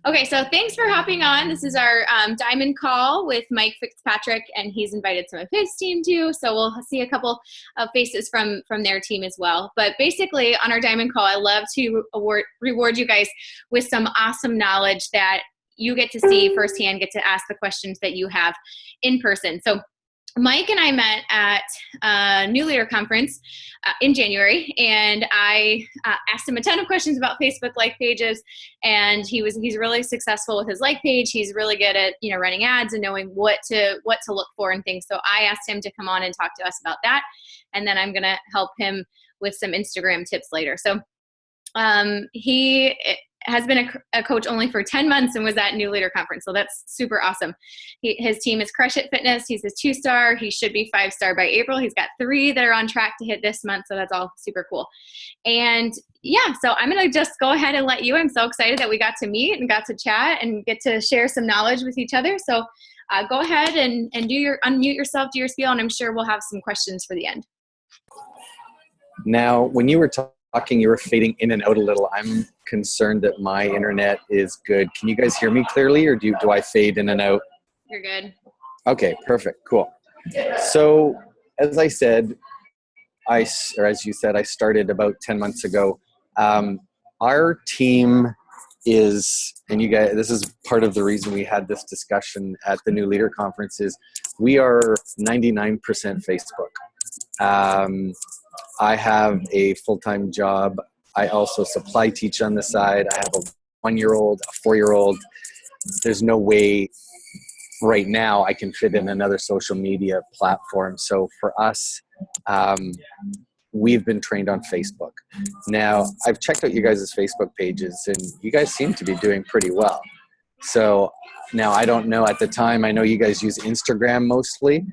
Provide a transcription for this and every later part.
Okay, so thanks for hopping on. This is our diamond call with Mike Fitzpatrick, and he's invited some of his team too. So we'll see a couple of faces from their team as well. But basically, on our diamond call, I love to reward you guys with some awesome knowledge that you get to see firsthand, get to ask the questions that you have in person. So Mike and I met at a New Leader Conference in January, and I asked him a ton of questions about Facebook like pages, and he's really successful with his like page. He's really good at running ads and knowing what to look for and things. So I asked him to come on and talk to us about that, and then I'm gonna help him with some Instagram tips later. So he has been a coach only for 10 months and was at New Leader Conference. So that's super awesome. His team is Crush It Fitness. He's a 2-star. He should be 5-star by April. He's got 3 that are on track to hit this month. So that's all super cool. And yeah, so I'm going to just go ahead and let you. I'm so excited that we got to meet and got to chat and get to share some knowledge with each other. So go ahead and unmute yourself, do your spiel, and I'm sure we'll have some questions for the end. Now, when you were talking, you were fading in and out a little. I'm concerned that my internet is good. Can you guys hear me clearly, or do I fade in and out? You're good. Okay, perfect, cool. So as I said, as you said, I started about 10 months ago. Our team is, and you guys, this is part of the reason we had this discussion at the New Leader Conference, is we are 99% Facebook. I have a full-time job. I also supply teach on the side. I have a 1-year-old, a 4-year-old. There's no way right now I can fit in another social media platform. So for us, we've been trained on Facebook. Now, I've checked out you guys' Facebook pages, and you guys seem to be doing pretty well. So now I don't know at the time, I know you guys use Instagram mostly.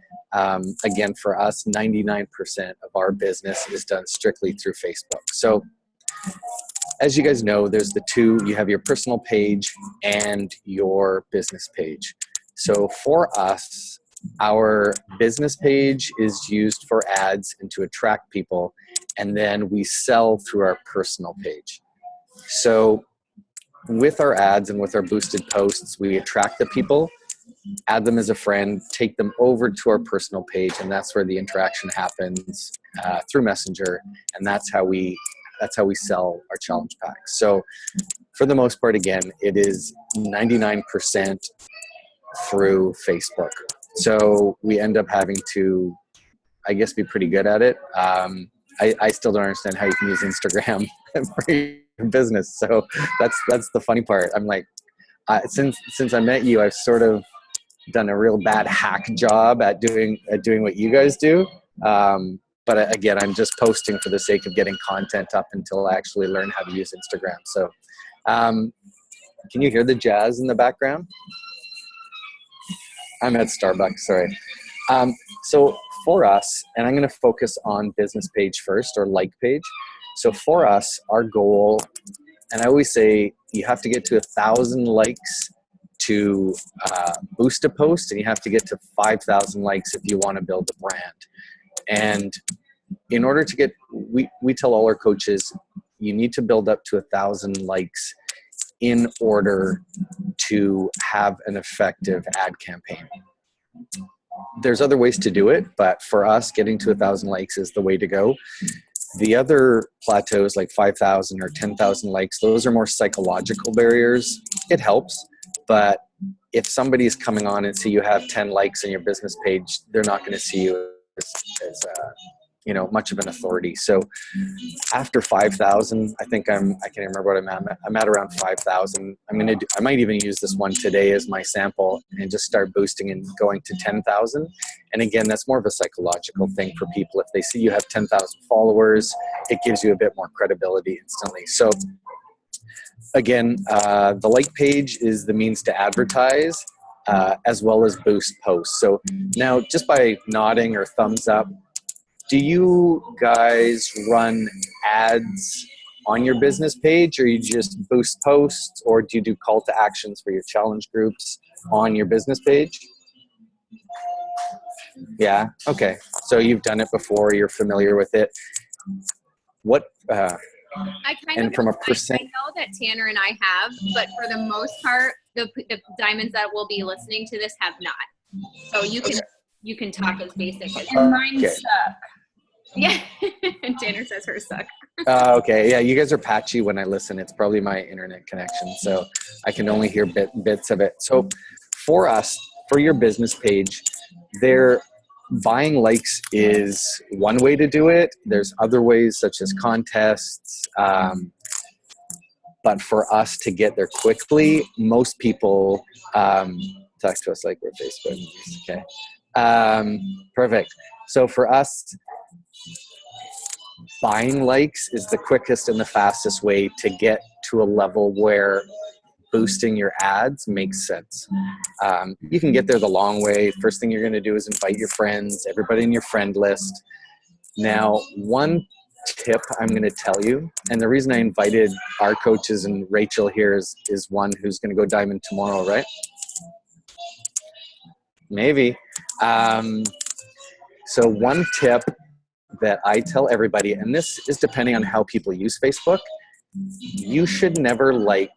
Again, for us, 99% of our business is done strictly through Facebook. So as you guys know, there's the two, you have your personal page and your business page. So for us, our business page is used for ads and to attract people, and then we sell through our personal page. So with our ads and with our boosted posts, we attract the people, add them as a friend, take them over to our personal page, and that's where the interaction happens through Messenger, and that's how we sell our challenge packs. So for the most part, again, it is 99% through Facebook. So we end up having to, I guess, be pretty good at it. I still don't understand how you can use Instagram for your business. So that's the funny part. I'm like, since I met you, I've sort of done a real bad hack job at doing what you guys do. But again, I'm just posting for the sake of getting content up until I actually learn how to use Instagram. So can you hear the jazz in the background? I'm at Starbucks, sorry. So for us, and I'm going to focus on business page first, or like page. So for us, our goal, and I always say you have to get to 1,000 likes to boost a post, and you have to get to 5,000 likes if you want to build a brand. And in order to get, we tell all our coaches, you need to build up to 1,000 likes in order to have an effective ad campaign. There's other ways to do it, but for us, getting to 1,000 likes is the way to go. The other plateaus like 5,000 or 10,000 likes, those are more psychological barriers. It helps, but if somebody is coming on and see you have 10 likes on your business page, they're not going to see you as much of an authority. So after 5,000, I think I can't remember what I'm at. I'm at around 5,000. I might even use this one today as my sample and just start boosting and going to 10,000. And again, that's more of a psychological thing for people. If they see you have 10,000 followers, it gives you a bit more credibility instantly. So again, the like page is the means to advertise as well as boost posts. So now, just by nodding or thumbs up, do you guys run ads on your business page, or you just boost posts, or do you do call to actions for your challenge groups on your business page? Yeah, okay. So you've done it before, you're familiar with it. What I kind And of from a I percent, know that Tanner and I have, but for the most part, the diamonds that will be listening to this have not. So you can talk as basic as And mine okay. suck. yeah. And Tanner says hers suck. Okay, yeah, you guys are patchy when I listen. It's probably my internet connection, so I can only hear bits of it. So for us, for your business page, buying likes is one way to do it. There's other ways such as contests. But for us to get there quickly, most people talk to us like we're Facebook. Okay, perfect. So for us, buying likes is the quickest and the fastest way to get to a level where boosting your ads makes sense. You can get there the long way. First thing you're going to do is invite your friends, everybody in your friend list. Now, one tip I'm going to tell you, and the reason I invited our coaches and Rachel here is one who's going to go diamond tomorrow, right? Maybe. So one tip that I tell everybody, and this is depending on how people use Facebook, you should never like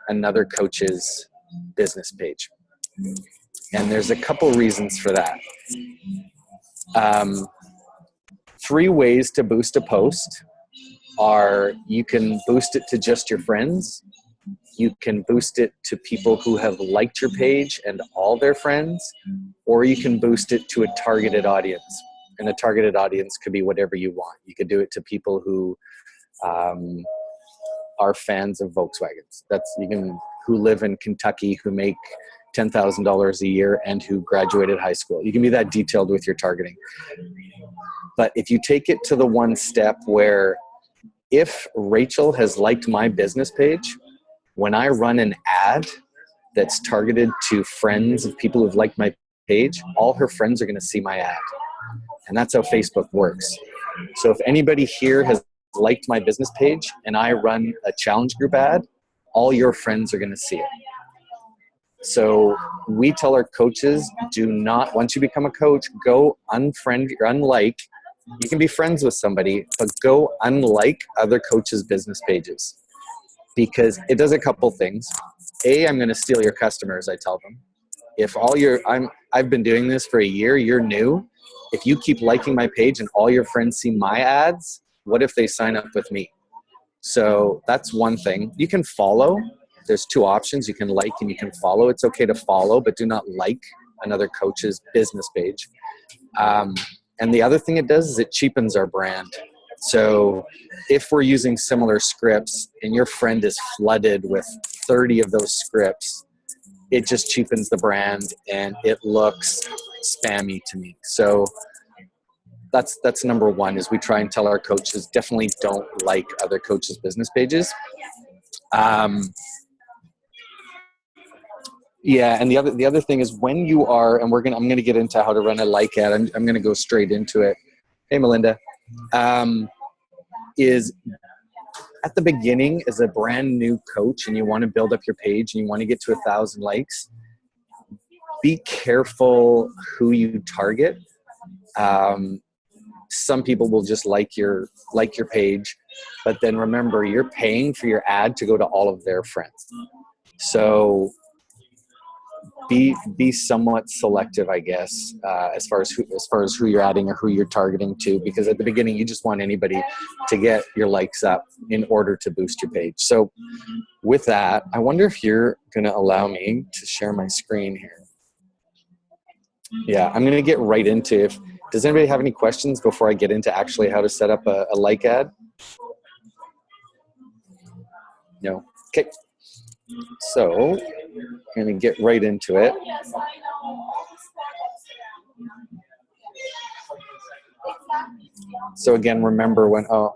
another coach's business page. And there's a couple reasons for that. 3 ways to boost a post are: you can boost it to just your friends, you can boost it to people who have liked your page and all their friends, or you can boost it to a targeted audience. And a targeted audience could be whatever you want. You could do it to people who are fans of Volkswagens. Who live in Kentucky, who make $10,000 a year and who graduated high school. You can be that detailed with your targeting. But if you take it to the one step where, if Rachel has liked my business page, when I run an ad that's targeted to friends of people who've liked my page, all her friends are going to see my ad. And that's how Facebook works. So if anybody here has liked my business page and I run a challenge group ad, all your friends are going to see it. So we tell our coaches, do not, once you become a coach, go unfriend or unlike. You can be friends with somebody, but go unlike other coaches' business pages, because it does a couple things. A, I'm going to steal your customers, I tell them. If I've been doing this for a year, you're new. If you keep liking my page and all your friends see my ads, what if they sign up with me? So that's one thing. You can follow. There's 2 options. You can like and you can follow. It's okay to follow, but do not like another coach's business page. And the other thing it does is it cheapens our brand. So if we're using similar scripts and your friend is flooded with 30 of those scripts, it just cheapens the brand and it looks spammy to me. So that's number one, is we try and tell our coaches, definitely don't like other coaches' business pages. Yeah, and the other thing is, when you are, and I'm gonna get into how to run a like ad. I'm gonna go straight into it. Hey, Melinda. Is at the beginning, as a brand new coach, and you want to build up your page and you want to get to 1,000 likes, be careful who you target. Some people will just like your page, but then remember, you're paying for your ad to go to all of their friends. So be somewhat selective, I guess, as far as who you're adding or who you're targeting to, because at the beginning you just want anybody to get your likes up in order to boost your page. So with that, I wonder if you're going to allow me to share my screen here. Yeah, I'm going to get right into does anybody have any questions before I get into actually how to set up a like ad? No. Okay. So I'm going to get right into it. So again, remember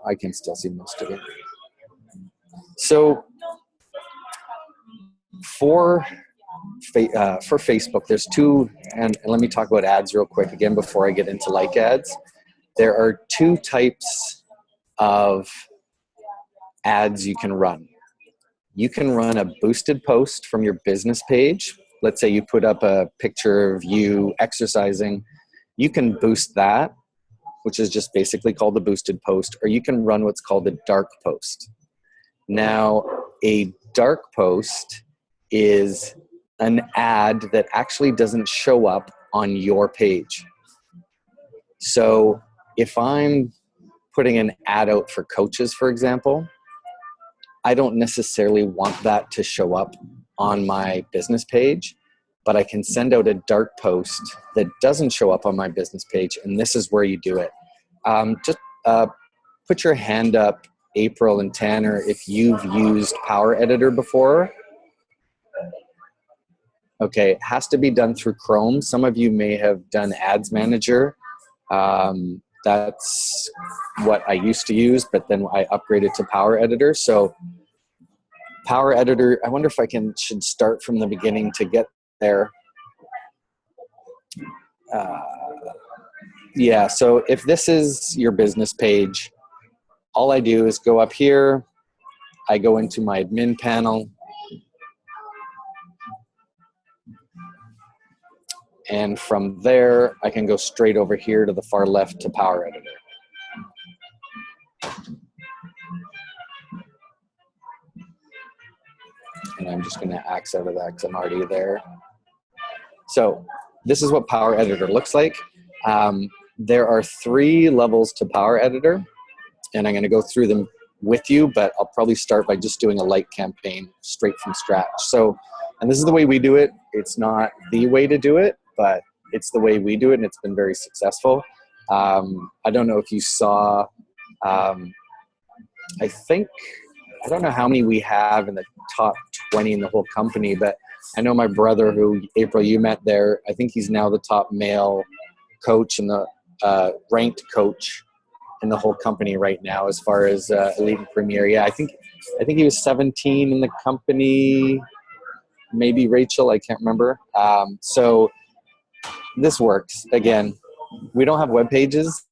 I can still see most of it. So for Facebook, there's 2, and let me talk about ads real quick again before I get into like ads. There are 2 types of ads you can run. You can run a boosted post from your business page. Let's say you put up a picture of you exercising. You can boost that which is just basically called a boosted post, or you can run what's called a dark post. Now, a dark post is an ad that actually doesn't show up on your page. So if I'm putting an ad out for coaches, for example, I don't necessarily want that to show up on my business page, but I can send out a dark post that doesn't show up on my business page, and this is where you do it. Just put your hand up, April and Tanner, if you've used Power Editor before. Okay, it has to be done through Chrome. Some of you may have done Ads Manager. That's what I used to use, but then I upgraded to Power Editor. So Power Editor, I wonder if I should start from the beginning to get there. Yeah, so if this is your business page, all I do is go up here, I go into my admin panel, and from there, I can go straight over here to the far left to Power Editor. And I'm just gonna X out of that because I'm already there. So this is what Power Editor looks like. There are 3 levels to Power Editor, and I'm gonna go through them with you, but I'll probably start by just doing a light campaign straight from scratch. So, and this is the way we do it. It's not the way to do it, but it's the way we do it, and it's been very successful. I don't know if you saw, I don't know how many we have in the top 20 in the whole company, but I know my brother, who, April, you met there, I think he's now the top male coach and the ranked coach in the whole company right now as far as Elite and Premier. Yeah, I think he was 17 in the company, maybe Rachel, I can't remember. So this works. Again, we don't have web pages,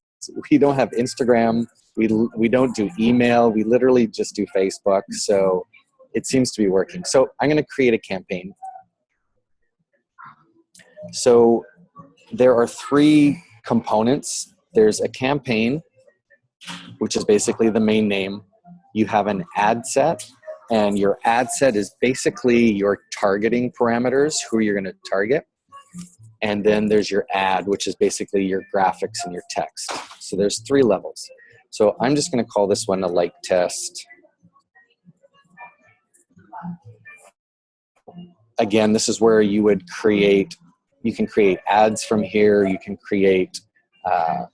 we don't have Instagram, we don't do email, we literally just do Facebook. So it seems to be working. So I'm going to create a campaign. So there are 3 components. There's a campaign, which is basically the main name. You have an ad set, and your ad set is basically your targeting parameters, who you're going to target. And then there's your ad, which is basically your graphics and your text. So there's 3 levels. So I'm just going to call this one a like test. Again, this is where you would create, you can create ads from here. You can create, I'm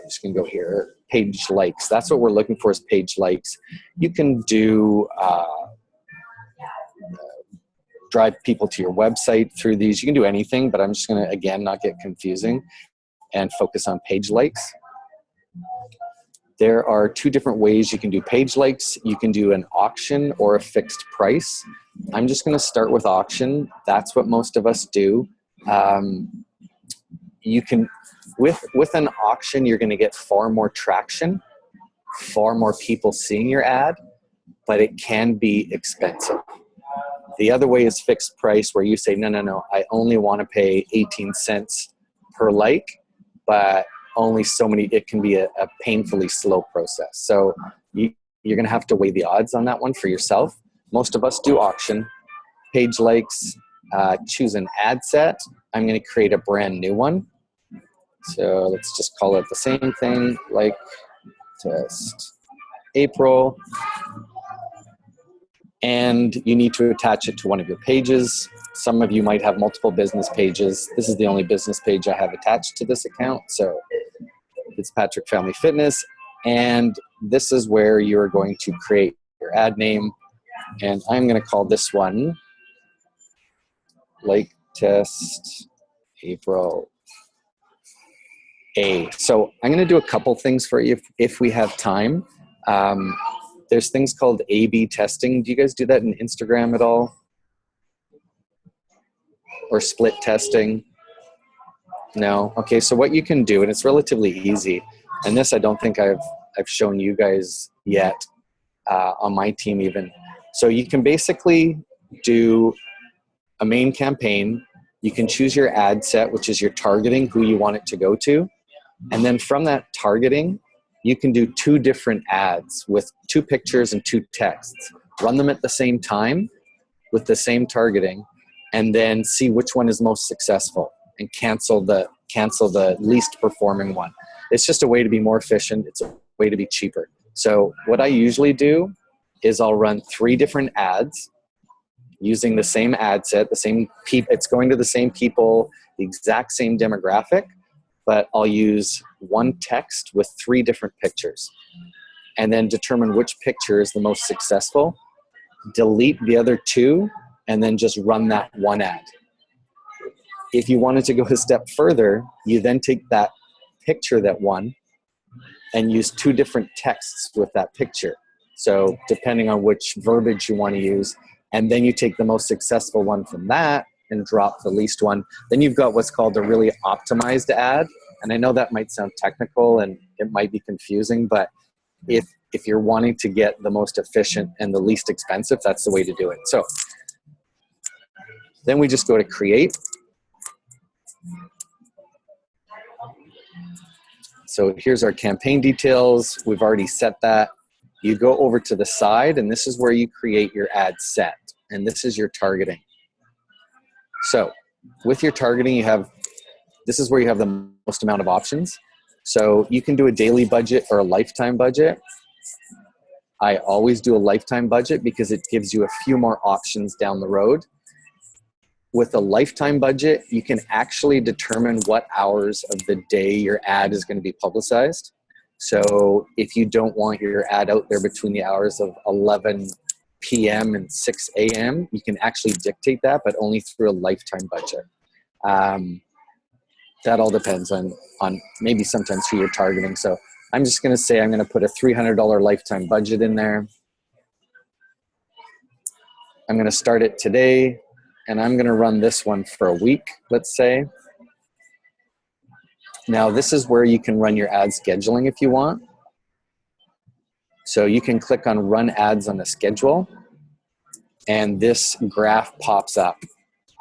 just going to go here, page likes. That's what we're looking for, is page likes. You can do, drive people to your website through these. You can do anything, but I'm just going to, again, not get confusing and focus on page likes. There are 2 different ways you can do page likes. You can do an auction or a fixed price. I'm just going to start with auction. That's what most of us do. You can, with an auction, you're going to get far more traction, far more people seeing your ad, but it can be expensive. The other way is fixed price, where you say, no, I only want to pay 18 cents per like, but only so many, it can be a painfully slow process. So you're going to have to weigh the odds on that one for yourself. Most of us do auction. Page likes, choose an ad set. I'm going to create a brand new one. So let's just call it the same thing, like test April. And you need to attach it to one of your pages. Some of you might have multiple business pages. This is the only business page I have attached to this account. So Fitzpatrick Family Fitness. And this is where you're going to create your ad name. And I'm going to call this one like test April A. So I'm going to do a couple things for you if we have time. There's things called A/B testing. Do you guys do that in Instagram at all? Or split testing? No? Okay, so what you can do, and it's relatively easy, and this I don't think I've shown you guys yet on my team even. So you can basically do a main campaign. You can choose your ad set, which is your targeting, who you want it to go to. And then from that targeting, you can do 2 different ads with 2 pictures and 2 texts. Run them at the same time with the same targeting, and then see which one is most successful and cancel the least performing one. It's just a way to be more efficient. It's a way to be cheaper. So what I usually do is I'll run 3 different ads using the same ad set, the same people. It's going to the same people, the exact same demographic, but I'll use 1 text with 3 different pictures, and then determine which picture is the most successful, delete the other 2, and then just run that 1 ad. If you wanted to go a step further, you then take that picture that won and use 2 different texts with that picture. So depending on which verbiage you want to use, and then you take the most successful one from that and drop the least one. Then you've got what's called a really optimized ad. And I know that might sound technical and it might be confusing, but if you're wanting to get the most efficient and the least expensive, that's the way to do it. So then we just go to create. So here's our campaign details. We've already set that. You go over to the side, and this is where you create your ad set. And this is your targeting. So with your targeting, this is where you have the most amount of options. So you can do a daily budget or a lifetime budget. I always do a lifetime budget because it gives you a few more options down the road. With a lifetime budget, you can actually determine what hours of the day your ad is going to be publicized. So if you don't want your ad out there between the hours of 11 p.m. and 6 a.m., you can actually dictate that, but only through a lifetime budget. That all depends on maybe sometimes who you're targeting. So I'm just going to say I'm going to put a $300 lifetime budget in there. I'm going to start it today, and I'm going to run this one for a week, let's say. Now, this is where you can run your ad scheduling if you want. So you can click on Run Ads on a Schedule, and this graph pops up.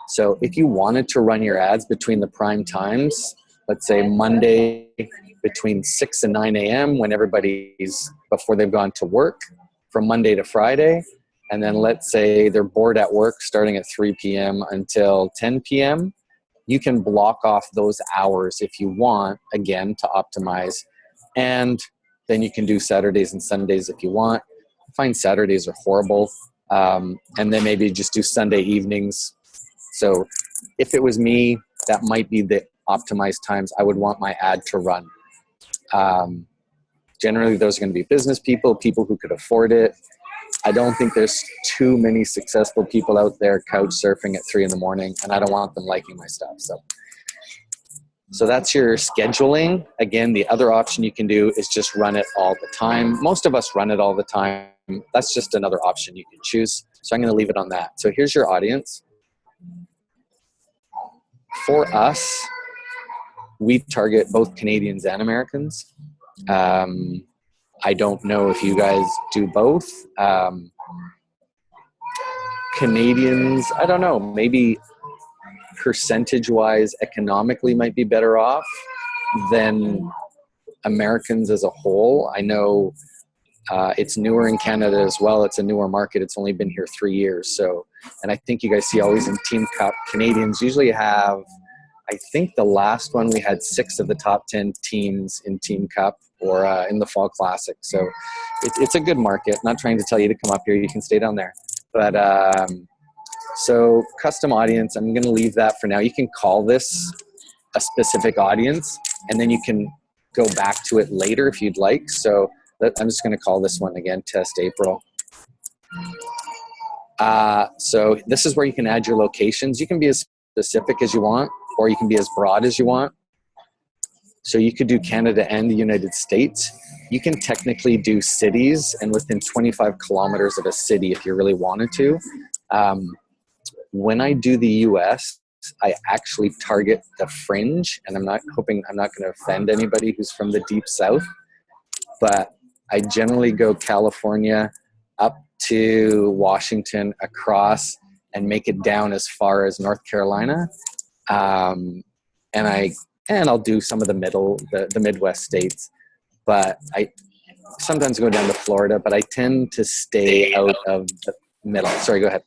So if you wanted to run your ads between the prime times, let's say Monday between 6 and 9 a.m. when everybody's before they've gone to work, from Monday to Friday, and then let's say they're bored at work starting at 3 p.m. until 10 p.m., you can block off those hours if you want, again, to optimize. And then you can do Saturdays and Sundays if you want. I find Saturdays are horrible. And then maybe just do Sunday evenings. So if it was me, that might be the optimized times I would want my ad to run. Generally, those are going to be business people, people who could afford it. I don't think there's too many successful people out there couch surfing at 3 in the morning, and I don't want them liking my stuff. So that's your scheduling. Again, the other option you can do is just run it all the time. Most of us run it all the time. That's just another option you can choose. So I'm going to leave it on that. So here's your audience. For us, we target both Canadians and Americans. I don't know if you guys do both. Canadians, I don't know, maybe percentage-wise, economically might be better off than Americans as a whole. I know it's newer in Canada as well. It's a newer market. It's only been here 3 years. So, and I think you guys see always in Team Cup, Canadians usually have, I think the last one we had 6 of the top 10 teams in Team Cup or in the Fall Classic. So it's a good market. Not trying to tell you to come up here. You can stay down there. But so custom audience, I'm going to leave that for now. You can call this a specific audience, and then you can go back to it later if you'd like. So I'm just going to call this one again, Test April. So this is where you can add your locations. You can be as specific as you want, or you can be as broad as you want. So you could do Canada and the United States. You can technically do cities and within 25 kilometers of a city if you really wanted to. When I do the US, I actually target the fringe, and I'm not going to offend anybody who's from the deep south, but I generally go California up to Washington, across, and make it down as far as North Carolina. And I and I'll do some of the the Midwest states, but I sometimes go down to Florida, but I tend to stay out of the middle. Sorry, go ahead.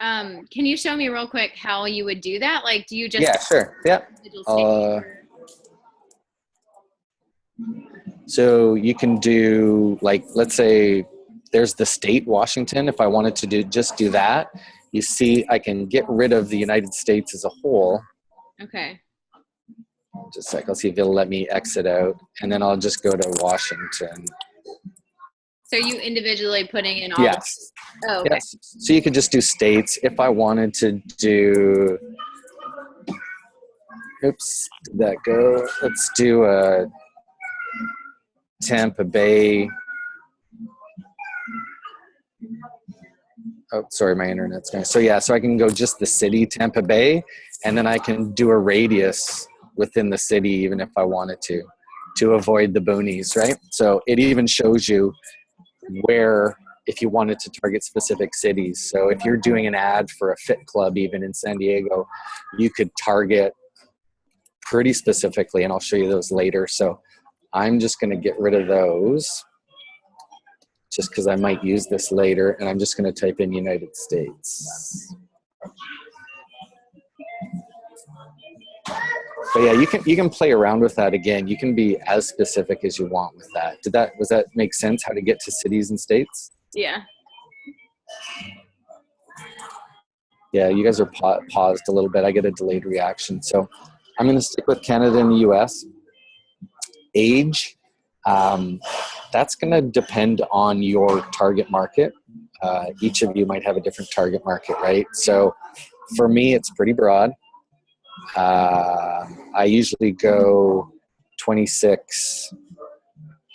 Can you show me real quick how you would do that? Like, do you just... Yeah, sure. Yeah. So you can do, like, let's say there's the state, Washington. If I wanted to do that, you see, I can get rid of the United States as a whole. Okay. Just a sec. I'll see if it'll let me exit out, and then I'll just go to Washington. So you individually putting in all... Yes. Oh, okay. Yes. So you could just do states. If I wanted to do, oops, did that go? Let's do Tampa Bay. Oh, sorry, my internet's going. So yeah, so I can go just the city, Tampa Bay, and then I can do a radius within the city, even if I wanted to avoid the boonies, right? So it even shows you where, if you wanted to target specific cities. So if you're doing an ad for a fit club, even in San Diego, you could target pretty specifically, and I'll show you those later. So I'm just going to get rid of those just because I might use this later, and I'm just going to type in United States. But yeah, you can play around with that again. You can be as specific as you want with that. Was that make sense, how to get to cities and states? Yeah. Yeah, you guys are paused a little bit. I get a delayed reaction. So I'm going to stick with Canada and the US. Age, that's going to depend on your target market. Each of you might have a different target market, right? So for me, it's pretty broad. I usually go 26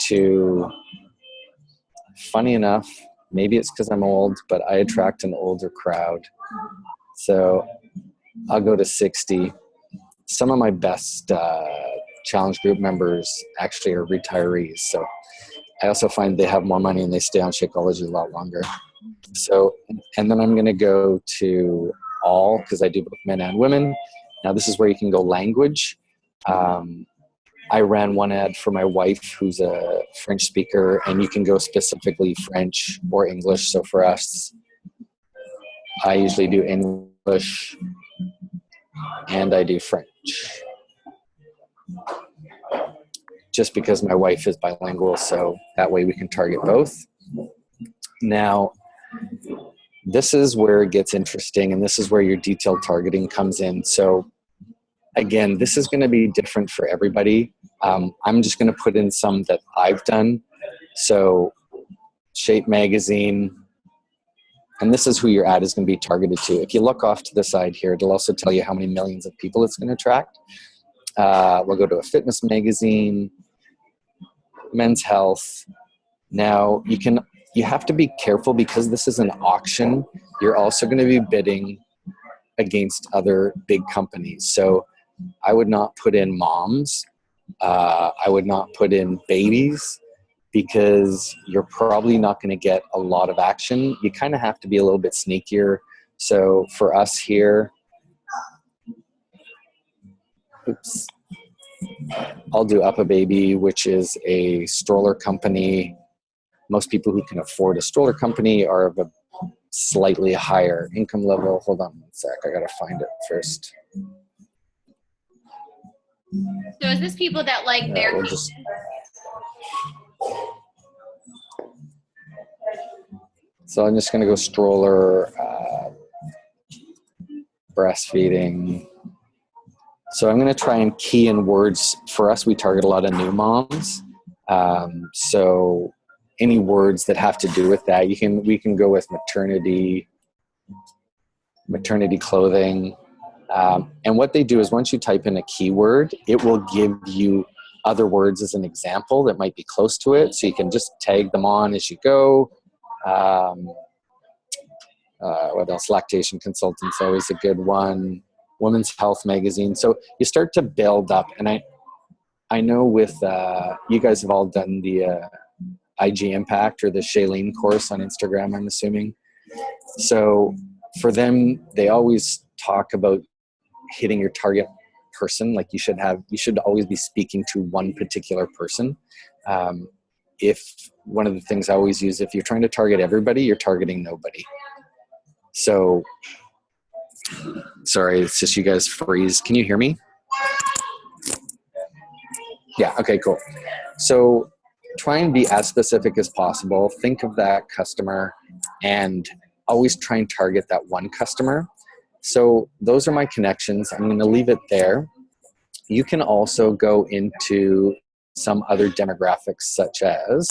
to, funny enough, maybe it's because I'm old, but I attract an older crowd. So I'll go to 60. Some of my best challenge group members actually are retirees. So I also find they have more money and they stay on Shakeology a lot longer. So, and then I'm going to go to all, because I do both men and women. Now this is where you can go language. I ran one ad for my wife who's a French speaker, and you can go specifically French or English. So for us, I usually do English and I do French, just because my wife is bilingual, so that way we can target both. Now, this is where it gets interesting, and this is where your detailed targeting comes in. So again, this is going to be different for everybody. I'm just going to put in some that I've done. So Shape Magazine, and this is who your ad is going to be targeted to. If you look off to the side here, it'll also tell you how many millions of people it's going to attract. We'll go to a fitness magazine, Men's Health. Now you have to be careful because this is an auction. You're also going to be bidding against other big companies. So I would not put in moms. I would not put in babies, because you're probably not going to get a lot of action. You kind of have to be a little bit sneakier. So for us here, oops, I'll do Up a Baby, which is a stroller company. Most people who can afford a stroller company are of a slightly higher income level. Hold on one sec. I got to find it first. So is this people that like their... We'll just... So I'm just going to go stroller, breastfeeding. So I'm going to try and key in words. For us, we target a lot of new moms. So any words that have to do with that, we can go with maternity clothing. And what they do is once you type in a keyword, it will give you other words as an example that might be close to it. So you can just tag them on as you go. What else? Lactation consultant's always a good one. Women's Health magazine. So you start to build up. And I know with you guys have all done the IG Impact or the Shailene course on Instagram, I'm assuming. So for them, they always talk about hitting your target person. Like you should always be speaking to one particular person. If one of the things I always use, if you're trying to target everybody, you're targeting nobody. So, sorry, it's just you guys freeze. Can you hear me? Yeah, okay, cool. So try and be as specific as possible. Think of that customer and always try and target that one customer. So those are my connections. I'm going to leave it there. You can also go into some other demographics such as,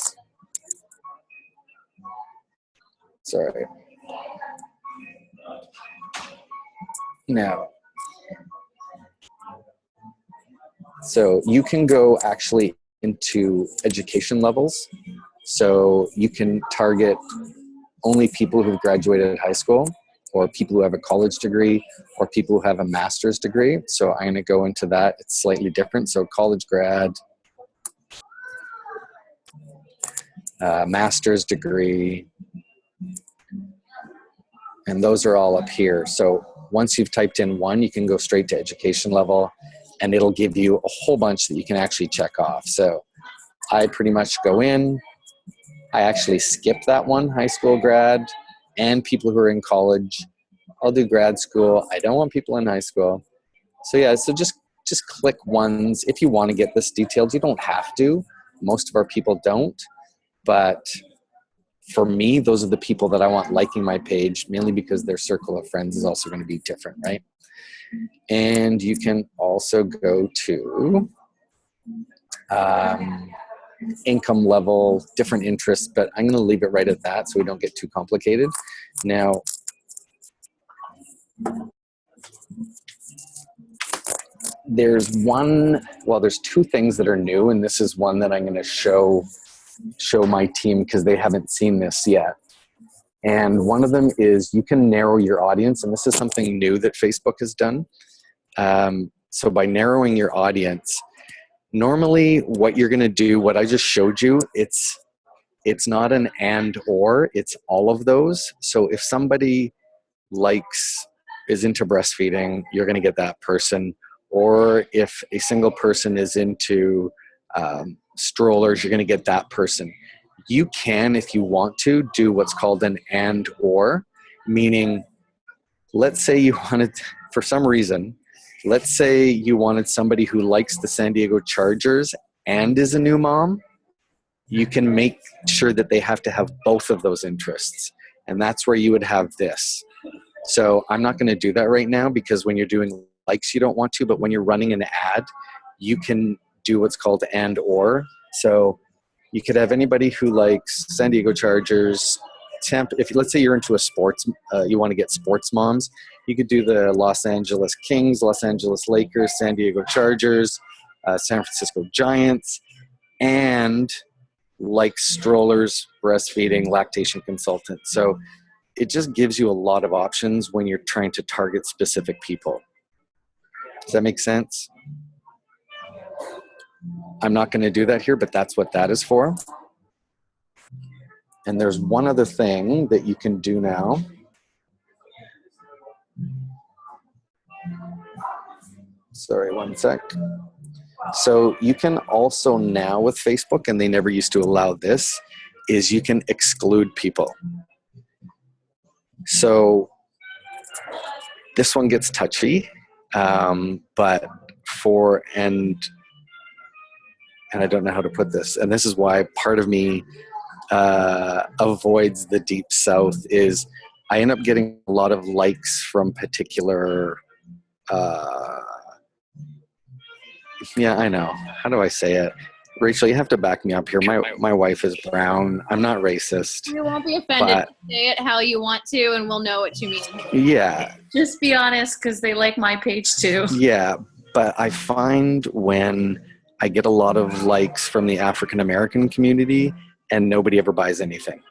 sorry. Now, so you can go actually into education levels. So you can target only people who've graduated high school, or people who have a college degree, or people who have a master's degree. So I'm going to go into that. It's slightly different. So college grad, master's degree, and those are all up here. So once you've typed in one, you can go straight to education level, and it'll give you a whole bunch that you can actually check off. So I pretty much go in, I actually skip that one, high school grad, and people who are in college. I'll do grad school. I don't want people in high school. So yeah, so just click ones. If you want to get this detailed, you don't have to. Most of our people don't. But for me, those are the people that I want liking my page, mainly because their circle of friends is also going to be different, right? And you can also go to income level, different interests, but I'm going to leave it right at that so we don't get too complicated. Now, there's two things that are new, and this is one that I'm going to show my team because they haven't seen this yet. And one of them is you can narrow your audience, and this is something new that Facebook has done. So by narrowing your audience, normally what you're going to do, what I just showed you, it's not an and or, it's all of those. So if somebody is into breastfeeding, you're going to get that person. Or if a single person is into strollers, you're going to get that person. You can, if you want to, do what's called an and or, meaning let's say you wanted, for some reason, let's say you wanted somebody who likes the San Diego Chargers and is a new mom. You can make sure that they have to have both of those interests. And that's where you would have this. So I'm not going to do that right now because when you're doing likes, you don't want to, but when you're running an ad, you can do what's called and or. So you could have anybody who likes San Diego Chargers, if let's say you're into a sports, you want to get sports moms, you could do the Los Angeles Kings, Los Angeles Lakers, San Diego Chargers, San Francisco Giants, and like strollers, breastfeeding, lactation consultant. So it just gives you a lot of options when you're trying to target specific people. Does that make sense? I'm not going to do that here, but that's what that is for. And there's one other thing that you can do now. Sorry, one sec. So you can also now with Facebook, and they never used to allow this, is you can exclude people. So this one gets touchy, but and I don't know how to put this, and this is why part of me avoids the Deep South, is I end up getting a lot of likes from particular yeah, I know. How do I say it? Rachel, you have to back me up here. My wife is brown. I'm not racist. You won't be offended. Say it how you want to, and we'll know what you mean. Yeah. Just be honest, because they like my page too. Yeah, but I find when I get a lot of likes from the African American community and nobody ever buys anything.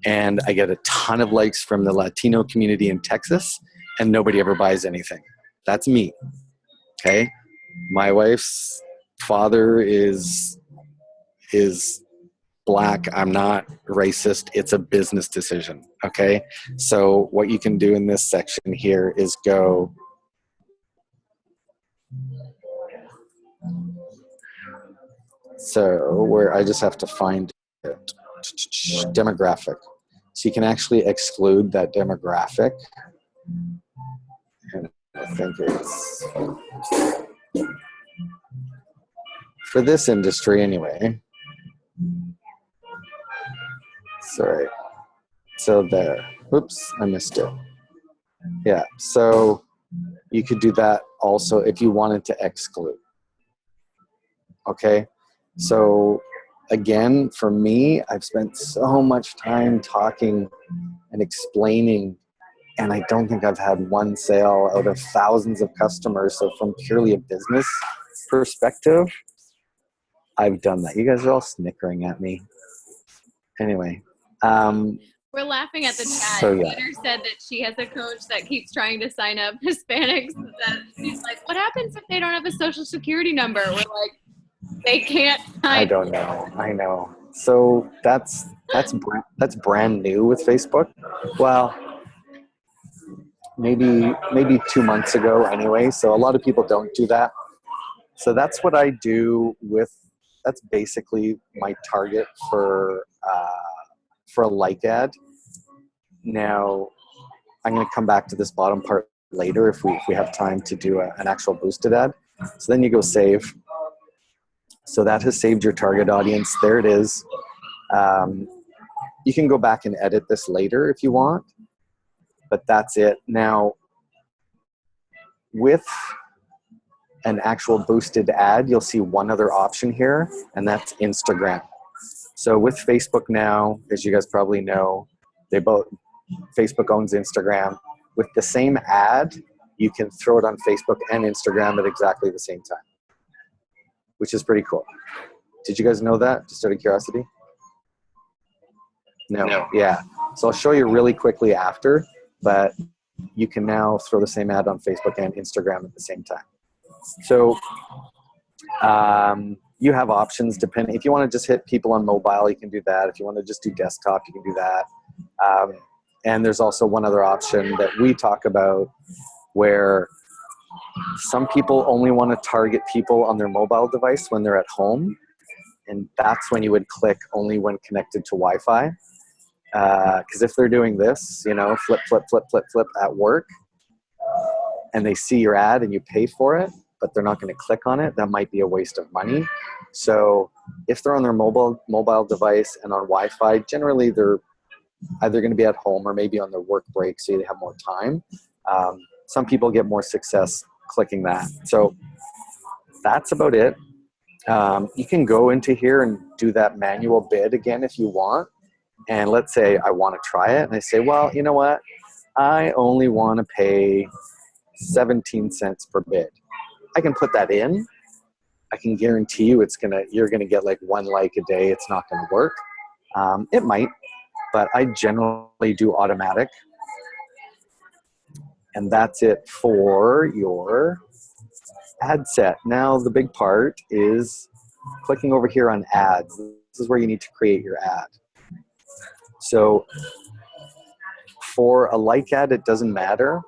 And I get a ton of likes from the Latino community in Texas and nobody ever buys anything. That's me. Okay? My wife's father is black. I'm not racist. It's a business decision. Okay? So what you can do in this section here is go So where I just have to find it. Demographic. So you can actually exclude that demographic. And I think it's for this industry anyway. Sorry. So there. Oops, I missed it. Yeah, so you could do that also if you wanted to exclude. Okay, so again, for me, I've spent so much time talking and explaining, and I don't think I've had one sale out of thousands of customers. So from purely a business perspective, I've done that. You guys are all snickering at me. Anyway. We're laughing at the chat. So, yeah. Peter said that she has a coach that keeps trying to sign up Hispanics. That she's like, what happens if they don't have a social security number? We're like, they can't sign. I don't know. I know. So that's brand new with Facebook. Well, maybe 2 months ago anyway. So a lot of people don't do that. So that's what I do with. That's basically my target for a like ad. Now, I'm going to come back to this bottom part later if we have time to do an actual boosted ad. So then you go save. So that has saved your target audience. There it is. You can go back and edit this later if you want, but that's it. Now, with an actual boosted ad, you'll see one other option here, and that's Instagram. So with Facebook now, as you guys probably know, Facebook owns Instagram. With the same ad, you can throw it on Facebook and Instagram at exactly the same time, which is pretty cool. Did you guys know that, just out of curiosity? No. Yeah. So I'll show you really quickly after, but you can now throw the same ad on Facebook and Instagram at the same time. So you have options depending. If you want to just hit people on mobile, you can do that. If you want to just do desktop, you can do that. And there's also one other option that we talk about where some people only want to target people on their mobile device when they're at home. And that's when you would click only when connected to Wi-Fi. Because if they're doing this, flip at work, and they see your ad and you pay for it, but they're not going to click on it, that might be a waste of money. So if they're on their mobile device and on Wi-Fi, generally they're either going to be at home or maybe on their work break, so they have more time. Some people get more success clicking that. So that's about it. You can go into here and do that manual bid again if you want. And let's say I want to try it. And I say, well, you know what? I only want to pay 17 cents per bid. I can put that in. I can guarantee you you're gonna get like one like a day. It's not gonna work. It might, but I generally do automatic. And that's it for your ad set. Now the big part is clicking over here on ads. This is where you need to create your ad. So for a like ad, it doesn't matter,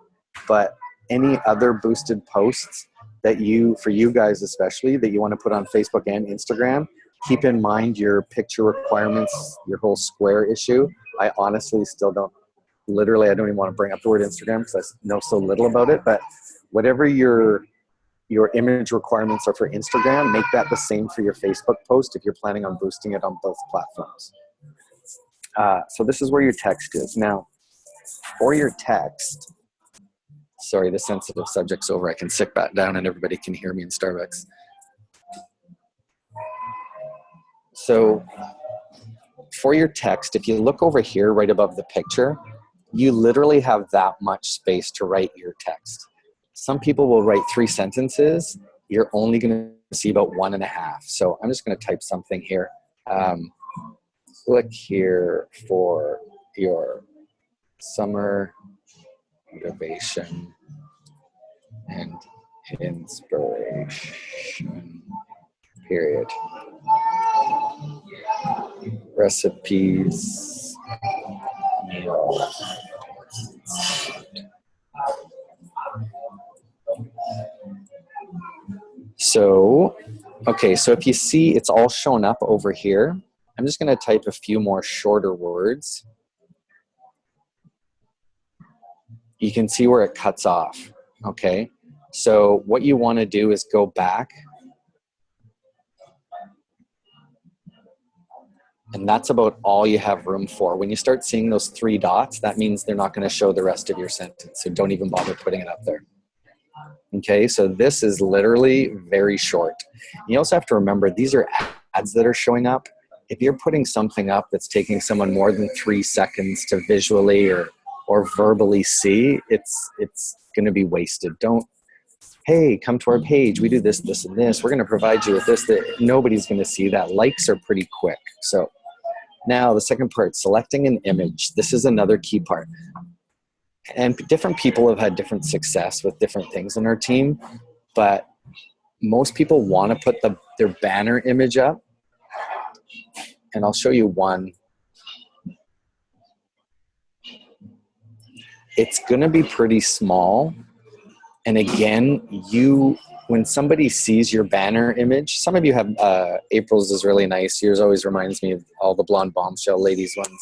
but any other boosted posts that for you guys especially, that you want to put on Facebook and Instagram, keep in mind your picture requirements, your whole square issue. I honestly still don't, I don't even want to bring up the word Instagram because I know so little about it, but whatever your image requirements are for Instagram, make that the same for your Facebook post if you're planning on boosting it on both platforms. So this is where your text is. Now, for your text, sorry, the sensitive subject's over. I can sit back down and everybody can hear me in Starbucks. So for your text, if you look over here right above the picture, you literally have that much space to write your text. Some people will write 3 sentences. You're only going to see about 1.5. So I'm just going to type something here. Click here for your summer motivation and inspiration, period. Recipes. So, okay, so if you see it's all shown up over here, I'm just going to type a few more shorter words. You can see where it cuts off, okay? So what you want to do is go back, and that's about all you have room for. When you start seeing those 3 dots, that means they're not going to show the rest of your sentence, so don't even bother putting it up there. Okay, so this is literally very short. You also have to remember these are ads that are showing up. If you're putting something up that's taking someone more than 3 seconds to visually or verbally see, it's going to be wasted. Don't, hey, come to our page. We do this, this, and this. We're going to provide you with this. That nobody's going to see that. Likes are pretty quick. So now the second part, selecting an image. This is another key part. And different people have had different success with different things in our team, but most people want to put their banner image up. And I'll show you one. It's going to be pretty small. And again, when somebody sees your banner image, some of you have, April's is really nice. Yours always reminds me of all the Blonde Bombshell ladies ones.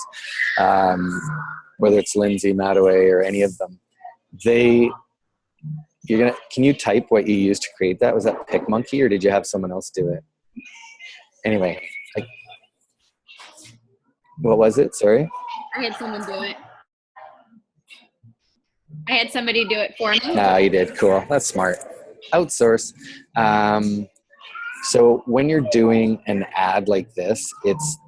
Whether it's Lindsay, Mattaway, or any of them, can you type what you used to create that? Was that PicMonkey, or did you have someone else do it? Anyway, what was it? Sorry. I had someone do it. I had somebody do it for me. Ah, you did. Cool. That's smart. Outsource. So when you're doing an ad like this,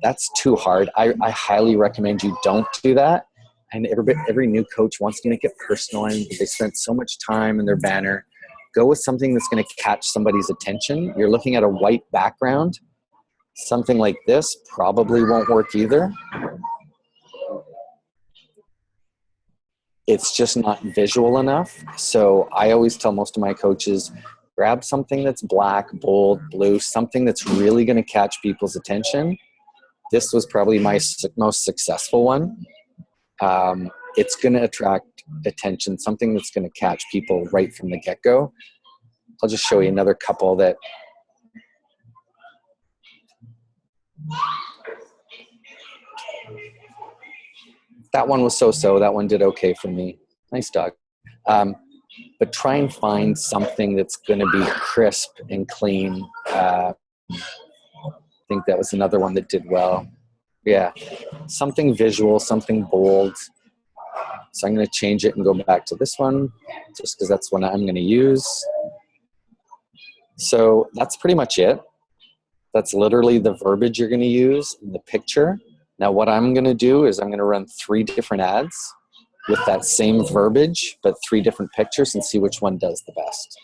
that's too hard. I highly recommend you don't do that. And every new coach wants to make it personal, and they spent so much time in their banner. Go with something that's going to catch somebody's attention. You're looking at a white background. Something like this probably won't work either. It's just not visual enough. So I always tell most of my coaches, grab something that's black, bold, blue, something that's really going to catch people's attention. This was probably my most successful one. It's going to attract attention, something that's going to catch people right from the get-go. I'll just show you another couple that one was so-so. That one did okay for me. Nice dog. But try and find something that's going to be crisp and clean. I think that was another one that did well. Yeah, something visual, something bold. So I'm going to change it and go back to this one just because that's what I'm going to use. So that's pretty much it. That's literally the verbiage you're going to use in the picture. Now what I'm going to do is I'm going to run 3 different ads with that same verbiage, but 3 different pictures, and see which one does the best.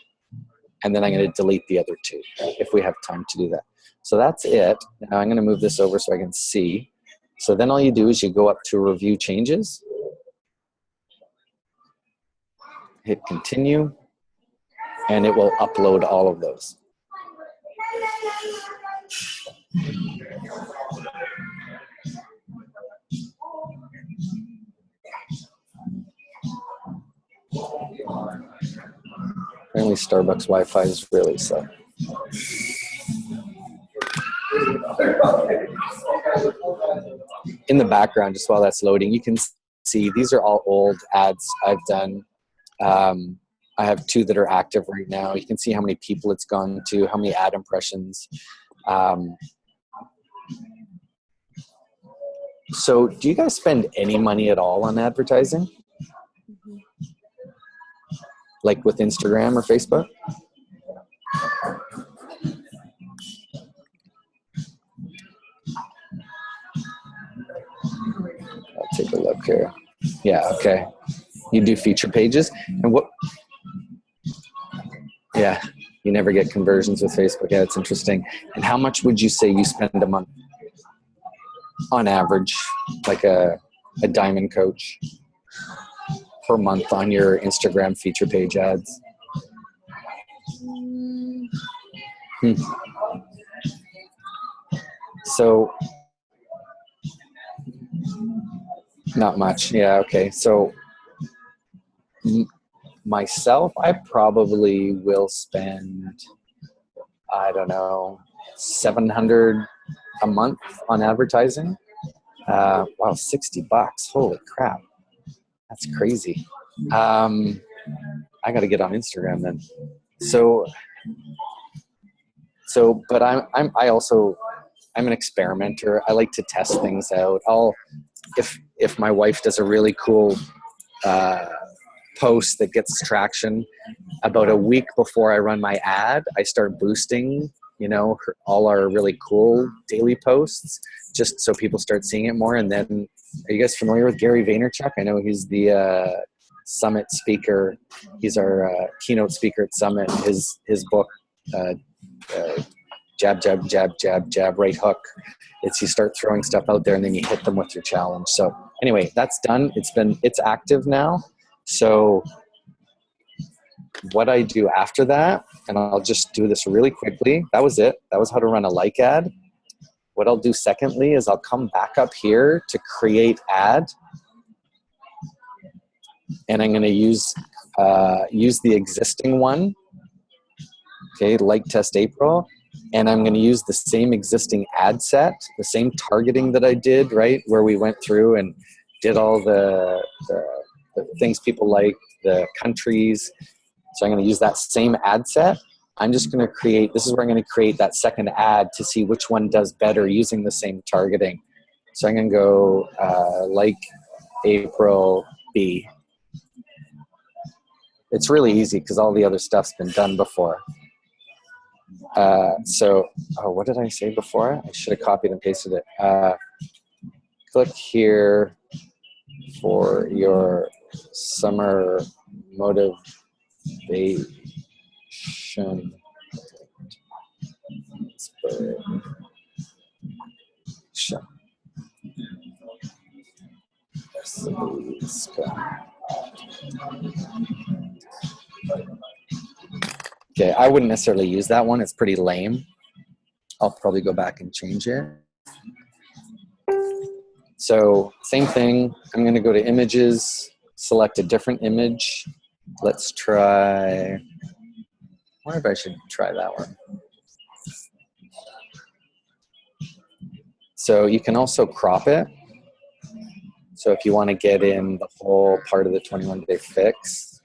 And then I'm going to delete the other 2 if we have time to do that. So that's it. Now I'm going to move this over so I can see. So then all you do is you go up to review changes, hit continue, and it will upload all of those. Apparently Starbucks Wi-Fi is really slow. In the background, just while that's loading, you can see these are all old ads I've done. I have 2 that are active right now. You can see how many people it's gone to, how many ad impressions. So do you guys spend any money at all on advertising? Like with Instagram or Facebook? I'll take a look here. Yeah, okay. You do feature pages. And what? Yeah, you never get conversions with Facebook. Yeah, it's interesting. And how much would you say you spend a month on average, like a diamond coach per month on your Instagram feature page ads? So not much. Yeah, okay. So myself, I probably will spend I don't know, 700 a month on advertising. Wow, $60. Holy crap. That's crazy. I got to get on Instagram then. But I'm an experimenter. I like to test things out. If my wife does a really cool post that gets traction, about a week before I run my ad, I start boosting, all our really cool daily posts, just so people start seeing it more. And then, are you guys familiar with Gary Vaynerchuk? I know he's the Summit speaker. He's our keynote speaker at Summit. His book, Jab, Jab, Jab, Jab, Jab, Right Hook. It's you start throwing stuff out there and then you hit them with your challenge. So anyway, that's done. It's active now. So what I do after that, and I'll just do this really quickly. That was it. That was how to run a like ad. What I'll do secondly is I'll come back up here to create ad. And I'm going to use the existing one. Okay, like test April. And I'm going to use the same existing ad set, the same targeting that I did, right? Where we went through and did all the things people like, the countries. So I'm going to use that same ad set. I'm just going to this is where I'm going to create that second ad to see which one does better using the same targeting. So I'm going to go like April B. It's really easy because all the other stuff's been done before. What did I say before? I should have copied and pasted it. Click here for your summer motivation. Okay, I wouldn't necessarily use that one. It's pretty lame. I'll probably go back and change it. So same thing. I'm going to go to images, select a different image. Let's try, I wonder if I should try that one. So you can also crop it. So if you want to get in the whole part of the 21-day fix,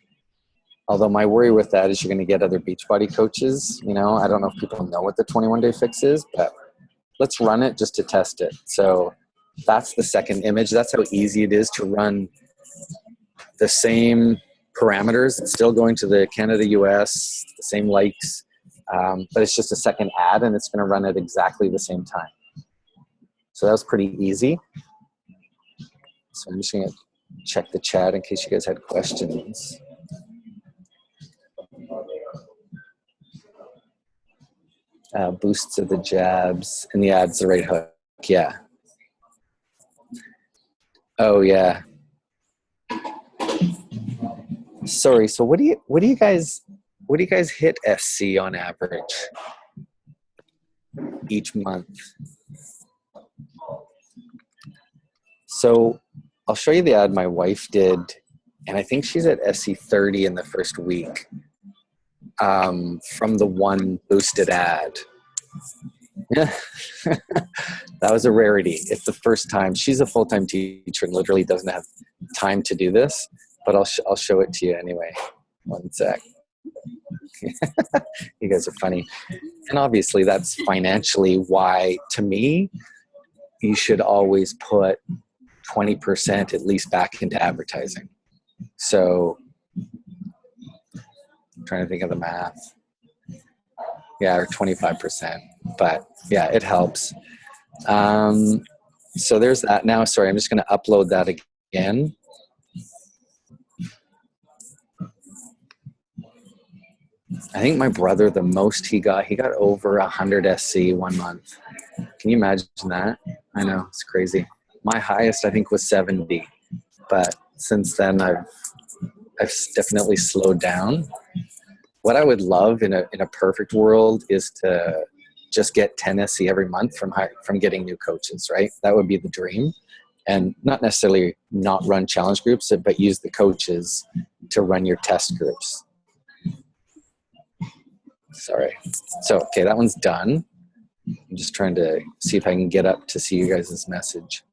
although my worry with that is you're going to get other Beachbody coaches. I don't know if people know what the 21-day fix is, but let's run it just to test it. So that's the second image. That's how easy it is to run the same parameters. It's still going to the Canada, US, the same likes, but it's just a second ad and it's going to run at exactly the same time. So that was pretty easy. So I'm just going to check the chat in case you guys had questions. Boosts of the jabs and the ads, the right hook. Yeah. Oh yeah. Sorry. So what do you guys hit SC on average each month? So I'll show you the ad my wife did, and I think she's at SC 30 in the first week. From the one boosted ad. Yeah. That was a rarity. It's the first time. She's a full-time teacher and literally doesn't have time to do this, but I'll show it to you anyway. One sec. You guys are funny. And obviously that's financially why, to me, you should always put 20% at least back into advertising. So I'm trying to think of the math. Yeah, or 25%. But yeah, it helps. So there's that. Now, sorry, I'm just going to upload that again. I think my brother, the most he got over 100 SC 1 month. Can you imagine that? I know, it's crazy. My highest, I think, was 70. But since then, I've definitely slowed down. What I would love in a perfect world is to just get 10 SC every month from getting new coaches, right? That would be the dream. And not necessarily not run challenge groups, but use the coaches to run your test groups. Sorry. So, okay, that one's done. I'm just trying to see if I can get up to see you guys' message.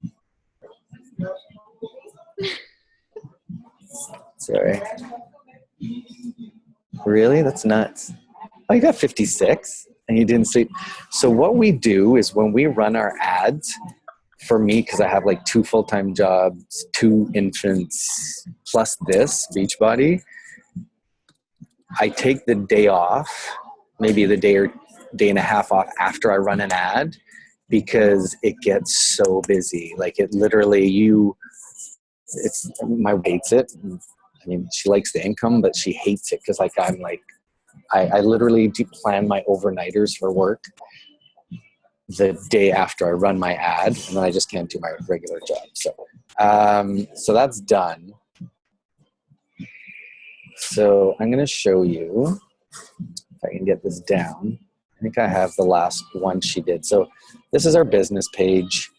Sorry. Really? That's nuts. Oh, you got 56 and you didn't sleep. So what we do is when we run our ads, for me, because I have like 2 full-time jobs, 2 infants, plus this Beachbody, I take the day off, maybe the day or day and a half off after I run an ad, because it gets so busy. Like it literally, my wife hates it. I mean, she likes the income, but she hates it because like I literally do plan my overnighters for work the day after I run my ad, and then I just can't do my regular job. So that's done. So I'm going to show you if I can get this down. I think I have the last one she did. So this is our business page.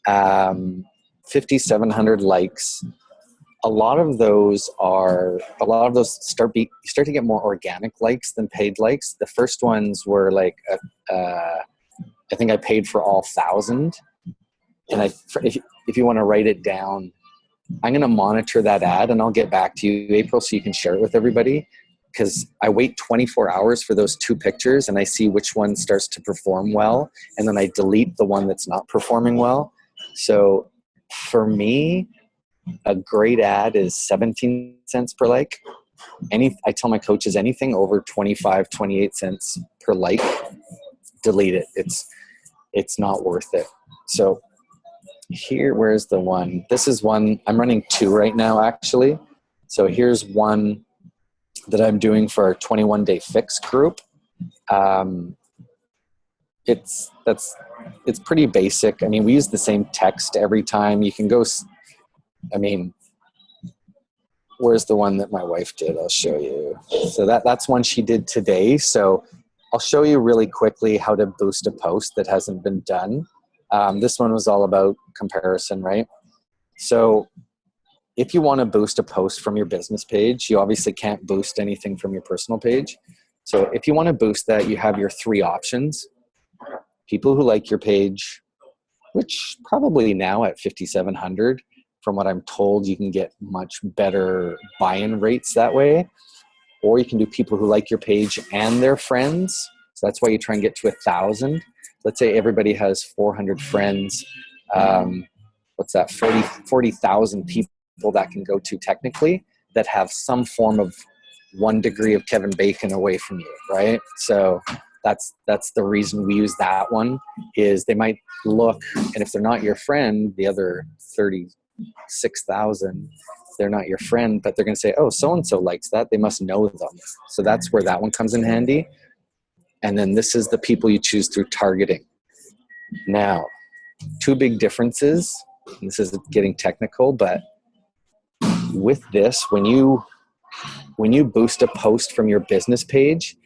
5,700 likes. A lot of those start to get more organic likes than paid likes. The first ones were like, I think I paid for all 1,000. And if you want to write it down, I'm going to monitor that ad and I'll get back to you, April, so you can share it with everybody. Because I wait 24 hours for those 2 pictures and I see which one starts to perform well. And then I delete the one that's not performing well. So for me, a great ad is 17 cents per like. I tell my coaches anything over 25, 28 cents per like, delete it. It's not worth it. So here, where's the one? This is one, I'm running 2 right now actually. So here's one that I'm doing for our 21-day fix group. It's pretty basic. I mean, we use the same text every time. You can go, I mean, where's the one that my wife did? I'll show you. So that's one she did today. So I'll show you really quickly how to boost a post that hasn't been done. This one was all about comparison, right? So if you want to boost a post from your business page, you obviously can't boost anything from your personal page. So if you want to boost that, you have your 3 options. People who like your page, which probably now at 5,700, from what I'm told, you can get much better buy-in rates that way. Or you can do people who like your page and their friends. So that's why you try and get to 1,000. Let's say everybody has 400 friends. What's that? 40,000 people that can go to technically that have some form of 1 degree of Kevin Bacon away from you, right? So that's the reason we use that one, is they might look, and if they're not your friend, the other 36,000, they're not your friend, but they're going to say, oh, so-and-so likes that. They must know them. So that's where that one comes in handy. And then this is the people you choose through targeting. Now, 2 big differences. This is getting technical, but with this, when you boost a post from your business page,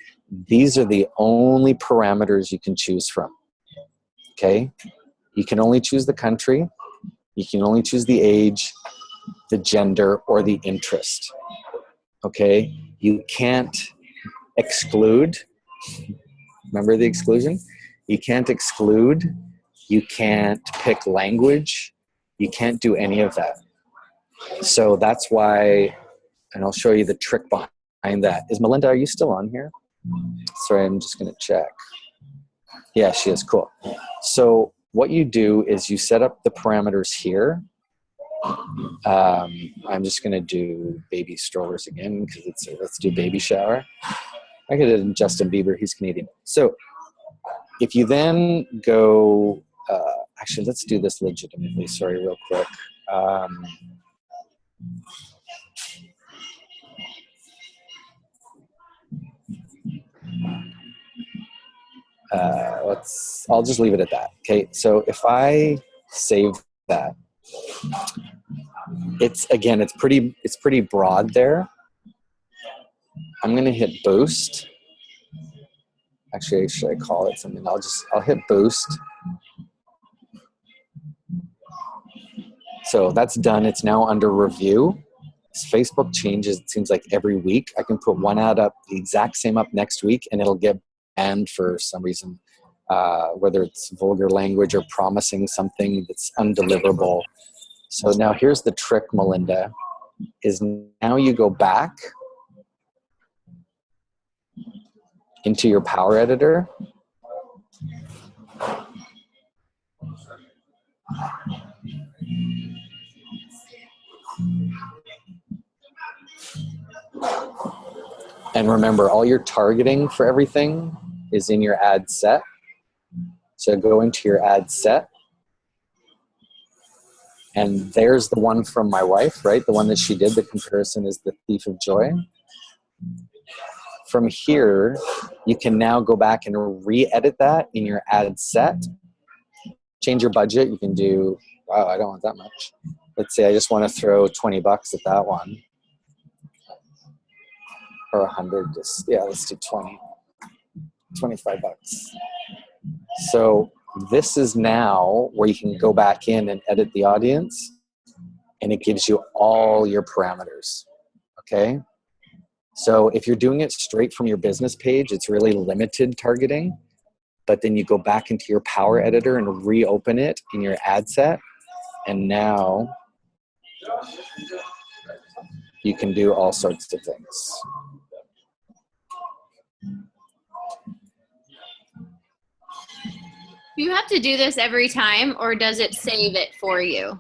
these are the only parameters you can choose from. Okay? You can only choose the country. You can only choose the age, the gender, or the interest. Okay? You can't exclude. Remember the exclusion? You can't exclude. You can't pick language. You can't do any of that. So that's why, and I'll show you the trick behind that. Is Melinda, are you still on here? Sorry, I'm just going to check. Yeah, she is. Cool. So what you do is you set up the parameters here. I'm just going to do baby strollers again because let's do baby shower. I could have done Justin Bieber. He's Canadian. So if you then go, actually, let's do this legitimately. Sorry, real quick. I'll just leave it at that. Okay, so if I save that, it's pretty broad there. I'm gonna hit boost. Actually, should I call it something? I'll hit boost. So that's done. It's now under review. Facebook changes, it seems like every week. I can put one ad up, the exact same up next week, and it'll get banned for some reason, whether it's vulgar language or promising something that's undeliverable. So now here's the trick, Melinda, is now you go back into your Power Editor. And remember, all your targeting for everything is in your ad set. So go into your ad set. And there's the one from my wife, right? The one that she did, the comparison is the Thief of Joy. From here, you can now go back and re-edit that in your ad set. Change your budget. You can do, wow, I don't want that much. Let's say I just want to throw $20 at that one. Or 100, just, yeah, let's do 20, $25. So this is now where you can go back in and edit the audience, and it gives you all your parameters, okay? So if you're doing it straight from your business page, it's really limited targeting, but then you go back into your Power Editor and reopen it in your ad set, and now you can do all sorts of things. Do you have to do this every time, or does it save it for you?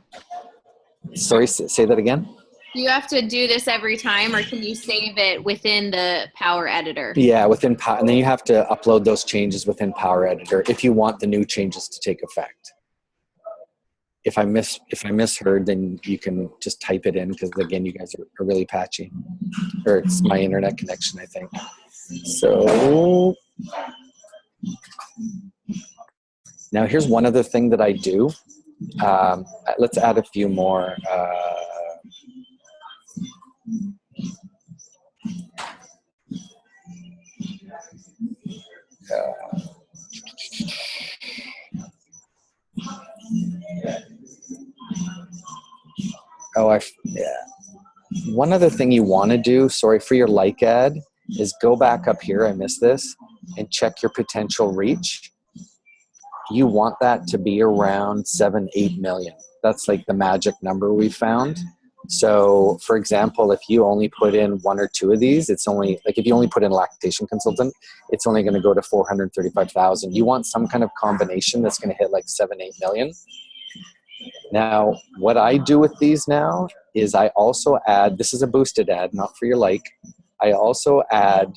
Sorry, say that again? Do you have to do this every time, or can you save it within the Power Editor? Yeah, within Power, and then you have to upload those changes within Power Editor if you want the new changes to take effect. If I misheard, then you can just type it in, because again, you guys are really patchy, or it's my internet connection, I think. So now here's one other thing that I do. Let's add a few more. Yeah. One other thing you want to do, sorry, for your like ad, is go back up here, I missed this, and check your potential reach. You want that to be around 7-8 million. That's like the magic number we found. So for example, if you only put in 1 or 2 of these, it's only, like if you only put in lactation consultant, it's only going to go to 435,000. You want some kind of combination that's going to hit like 7-8 million. Now, what I do with these now is I also add, this is a boosted ad, not for your like, I also add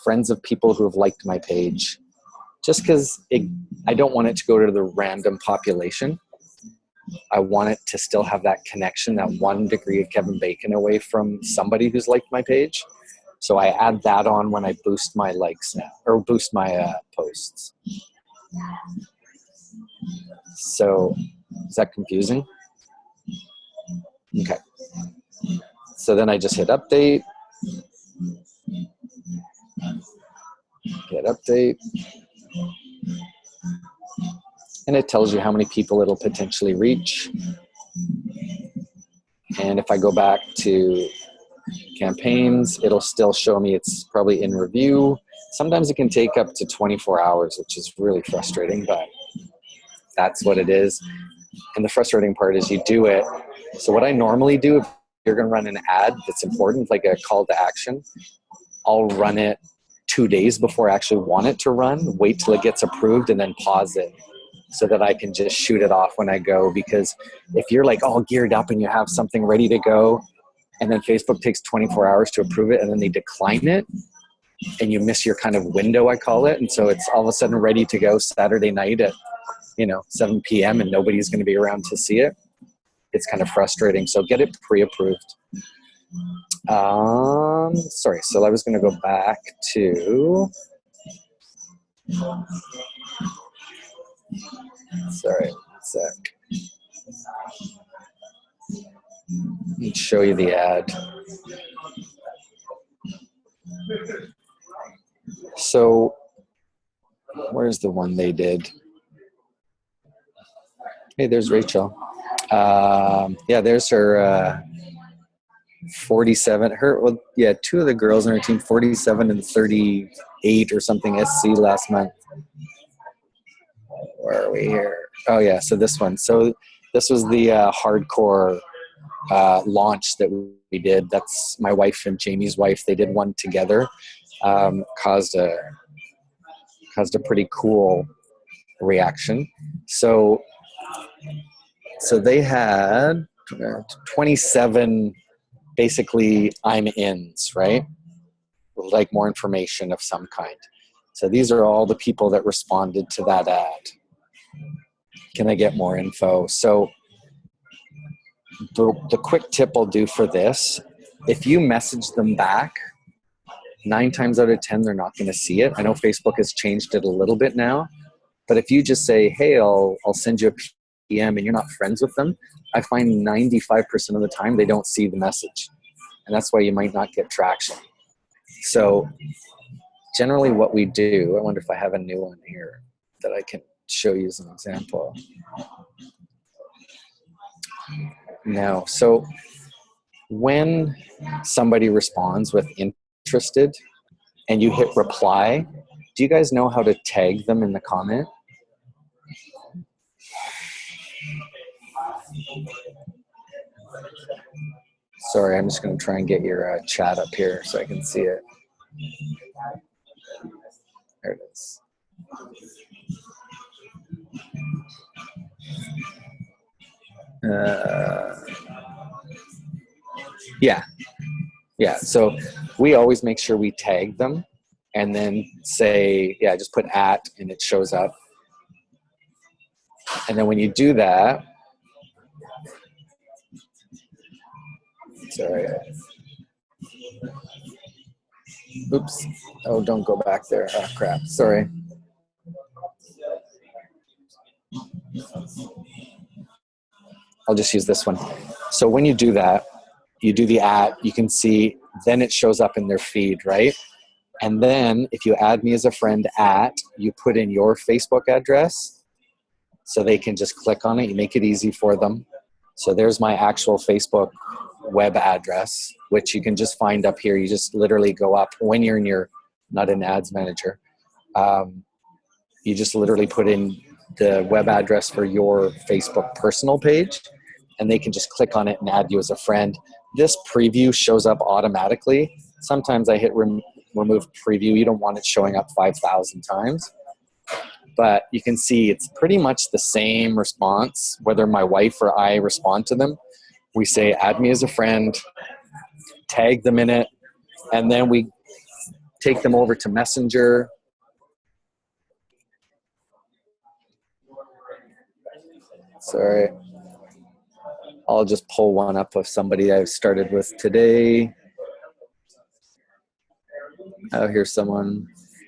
friends of people who have liked my page, just because I don't want it to go to the random population. I want it to still have that connection, that 1 degree of Kevin Bacon away from somebody who's liked my page. So I add that on when I boost my likes now, or boost my posts. So is that confusing? Okay. So then I just hit update. Hit update. And it tells you how many people it'll potentially reach. And if I go back to campaigns, it'll still show me it's probably in review. Sometimes it can take up to 24 hours, which is really frustrating, but that's what it is. And the frustrating part is you do it. So what I normally do, if you're going to run an ad that's important, like a call to action, I'll run it 2 days before I actually want it to run, wait till it gets approved, and then pause it so that I can just shoot it off when I go. Because if you're like all geared up and you have something ready to go, and then Facebook takes 24 hours to approve it, and then they decline it, and you miss your kind of window, I call it. And so it's all of a sudden ready to go Saturday night at 7 p.m. and nobody's going to be around to see it. It's kind of frustrating. So get it pre-approved. Sorry, so I was going to go back to, sorry, 1 sec. Let me show you the ad. So where's the one they did? Hey, there's Rachel. Yeah, there's her 47. Well, yeah, two of the girls on her team, 47 and 38 or something SC last month. Where are we here? Oh yeah, so this one. So this was the hardcore launch that we did. That's my wife and Jamie's wife. They did one together. Caused a pretty cool reaction. So they had 27 basically I'm ins, right? Like more information of some kind. So these are all the people that responded to that ad. Can I get more info? So the quick tip I'll do for this, if you message them back, 9 times out of 10, they're not going to see it. I know Facebook has changed it a little bit now, but if you just say, hey, I'll send you a PM and you're not friends with them, I find 95% of the time they don't see the message. And that's why you might not get traction. So generally what we do, I wonder if I have a new one here that I can show you as an example. No. So when somebody responds with interested and you hit reply, do you guys know how to tag them in the comment? Sorry, I'm just going to try and get your chat up here so I can see it. There it is. Yeah. So we always make sure we tag them and then say, yeah, just put at and it shows up. And then when you do that, sorry. Oops. Oh, don't go back there. Oh, crap. Sorry. I'll just use this one. So when you do that, you do the at, you can see, then it shows up in their feed, right? And then if you add me as a friend at, you put in your Facebook address so they can just click on it. You make it easy for them. So there's my actual Facebook web address, which you can just find up here. You just literally go up when you're in your, not in Ads Manager. You just literally put in the web address for your Facebook personal page, and they can just click on it and add you as a friend. This preview shows up automatically. Sometimes I hit remove preview. You don't want it showing up 5,000 times. But you can see it's pretty much the same response, whether my wife or I respond to them. We say, add me as a friend, tag them in it, and then we take them over to Messenger. Sorry. I'll just pull one up of somebody I've started with today. Oh, here's someone.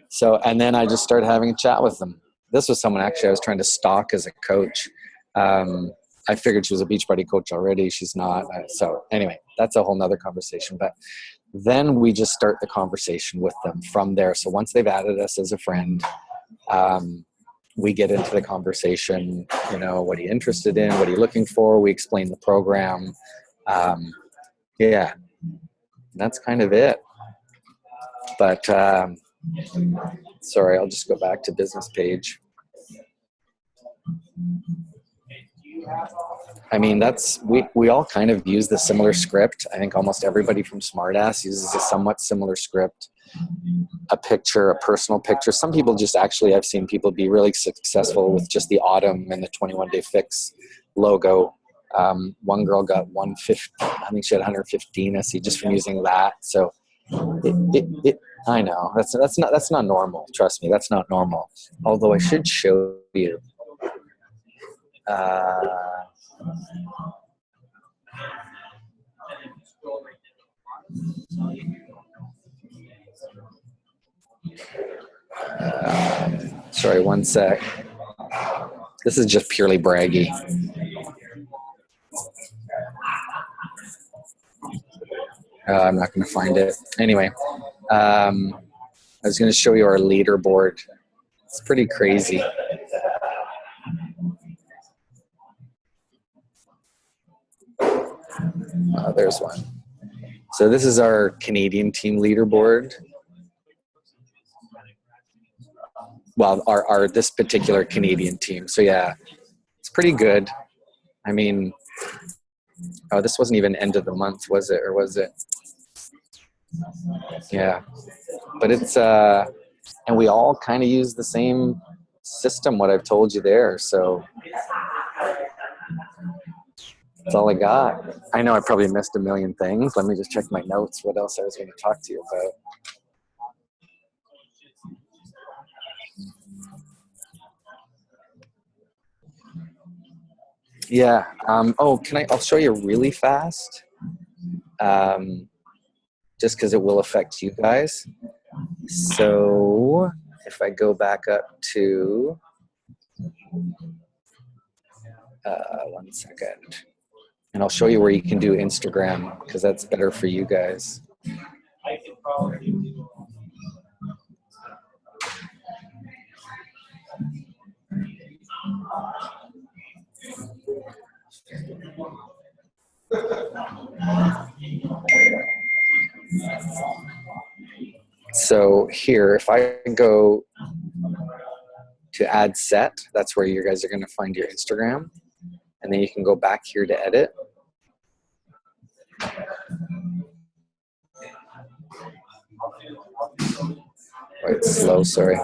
So, and then I just started having a chat with them. This was someone actually I was trying to stalk as a coach. I figured she was a Beachbody coach already. She's not. So anyway, that's a whole nother conversation. But then we just start the conversation with them from there. So once they've added us as a friend, we get into the conversation, you know, what are you interested in? What are you looking for? We explain the program. Yeah, that's kind of it. But sorry, I'll just go back to business page. I mean, we all kind of use the similar script. I think almost everybody from Smartass uses a somewhat similar script. A picture, a personal picture. Some people just actually, I've seen people be really successful with just the autumn and the 21-day fix logo. One girl got 150, I think she had 115 SE just from using that. So I know that's not normal. Trust me, that's not normal. Although I should show you. Sorry, one sec. This is just purely braggy. I'm not going to find it. Anyway, I was going to show you our leaderboard. It's pretty crazy. There's one. So this is our Canadian team leaderboard. Well, our this particular Canadian team. So yeah, it's pretty good. I mean, oh, this wasn't even end of the month, was it? Or was it? Yeah, but it's and we all kind of use the same system, what I've told you there. So that's all I got. I know I probably missed a million things. Let me just check my notes. What else I was going to talk to you about? Yeah. Oh, I'll show you really fast. Just because it will affect you guys. So if I go back up to, 1 second, and I'll show you where you can do Instagram because that's better for you guys. So here, if I go to add set, that's where you guys are going to find your Instagram. And then you can go back here to edit. Oh, it's slow, sorry.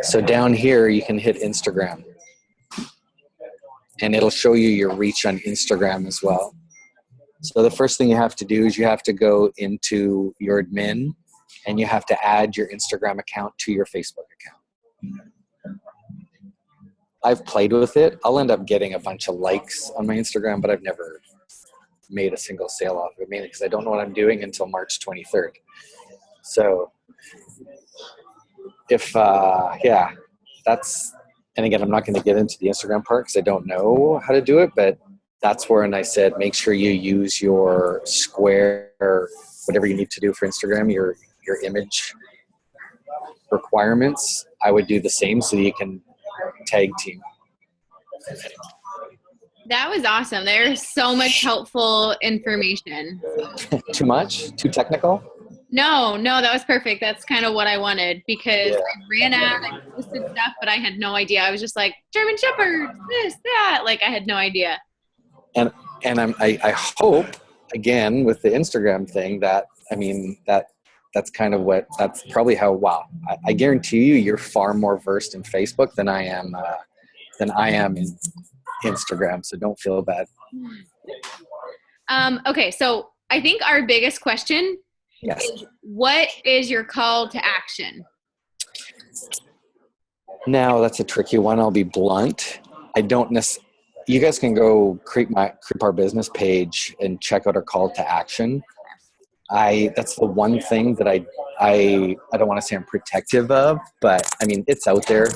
So down here, you can hit Instagram. And it'll show you your reach on Instagram as well. So the first thing you have to do is you have to go into your admin and you have to add your Instagram account to your Facebook account. I've played with it. I'll end up getting a bunch of likes on my Instagram, but I've never made a single sale off of it, mainly because I don't know what I'm doing until March 23rd. So if, yeah, that's, and again, I'm not going to get into the Instagram part because I don't know how to do it, but that's where, and I said, make sure you use your square, whatever you need to do for Instagram, your image requirements. I would do the same so that you can tag team. That was awesome. There's so much helpful information. Too much? Too technical? No, that was perfect. That's kind of what I wanted because I ran out, I posted stuff, but I had no idea. I was just like, German Shepherd, this, that. Like, I had no idea. And I hope, again, with the Instagram thing that, I mean, that's kind of that's probably how, wow. I guarantee you're far more versed in Facebook than I am in Instagram. So don't feel bad. Okay. So I think our biggest question is, what is your call to action? Now that's a tricky one. I'll be blunt. I don't necessarily, you guys can go creep our business page and check out our call to action. That's the one thing that I don't want to say I'm protective of, but I mean, it's out there.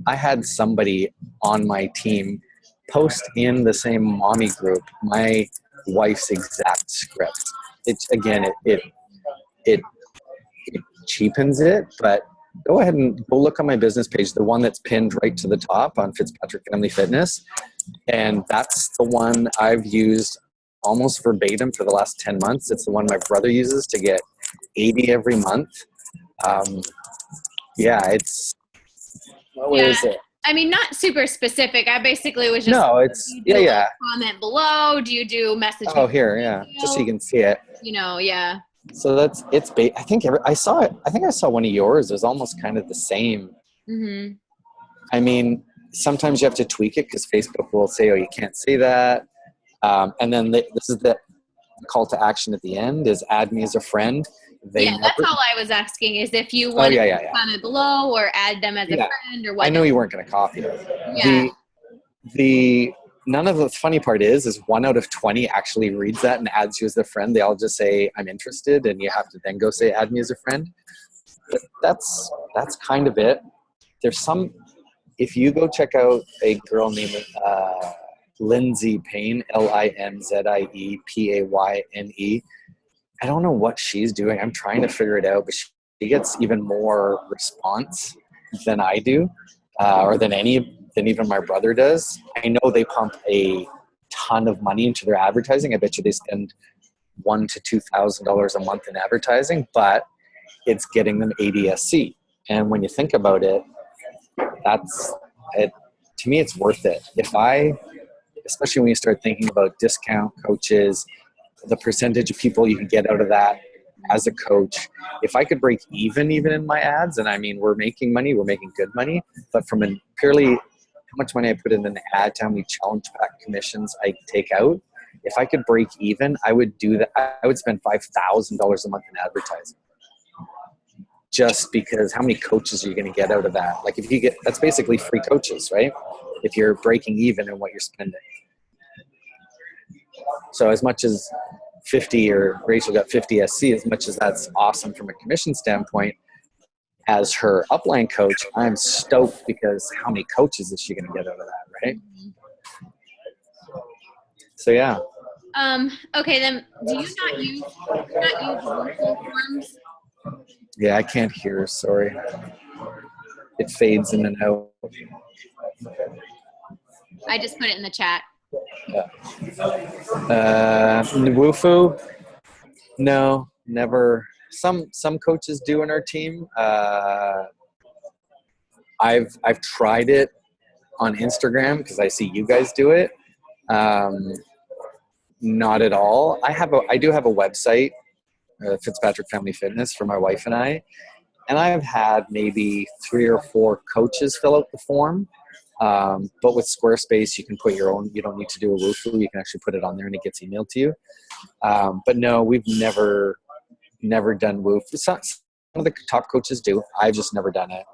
I had somebody on my team post in the same mommy group my wife's exact script. It cheapens it, but go ahead and go look on my business page, the one that's pinned right to the top on Fitzpatrick Family Fitness. And that's the one I've used almost verbatim for the last 10 months. It's the one my brother uses to get 80 every month. Yeah, what is it? I mean, not super specific. I basically was just, no, it's, yeah. Comment below. Do you do messaging? Oh, here, yeah. Just so you can see it. Yeah. So I think I saw it. I think I saw one of yours. It was almost kind of the same. Mm-hmm. I mean, sometimes you have to tweak it because Facebook will say, oh, you can't say that. And then this is the call to action at the end is add me as a friend. That's all I was asking is if you want to comment below or add them as a friend or what. I know you weren't going to copy it. Yeah. None of the funny part is 1 out of 20 actually reads that and adds you as a friend. They all just say, I'm interested. And you have to then go say, add me as a friend. But that's kind of it. There's if you go check out a girl named Lindsay Payne, LinziePayne. I don't know what she's doing. I'm trying to figure it out, but she gets even more response than I do, or than even my brother does. I know they pump a ton of money into their advertising. I bet you they spend $1,000 to $2,000 a month in advertising, but it's getting them ADSC. And when you think about it, that's it. To me, it's worth it. Especially when you start thinking about discount coaches, the percentage of people you can get out of that as a coach. If I could break even in my ads, and I mean, we're making money, we're making good money, but from a purely how much money I put in an ad to how many challenge pack commissions I take out, if I could break even, I would do that. I would spend $5,000 a month in advertising. Just because how many coaches are you going to get out of that? Like if you get, that's basically free coaches, right? If you're breaking even in what you're spending. So as much as 50 or Rachel got 50 SC, as much as that's awesome from a commission standpoint, as her upline coach, I'm stoked because how many coaches is she going to get out of that, right? So yeah. Okay, then do you not use Google Forms? Yeah, I can't hear. Sorry. It fades in and out. I just put it in the chat. Yeah. Wufu? No, never. Some coaches do in our team. I've tried it on Instagram because I see you guys do it. Not at all. I do have a website, Fitzpatrick Family Fitness, for my wife and I've had maybe 3 or 4 coaches fill out the form. But with Squarespace, you can put your own. You don't need to do a Wufu. You can actually put it on there and it gets emailed to you. But no, we've never done Wufu. Some of the top coaches do. I've just never done it.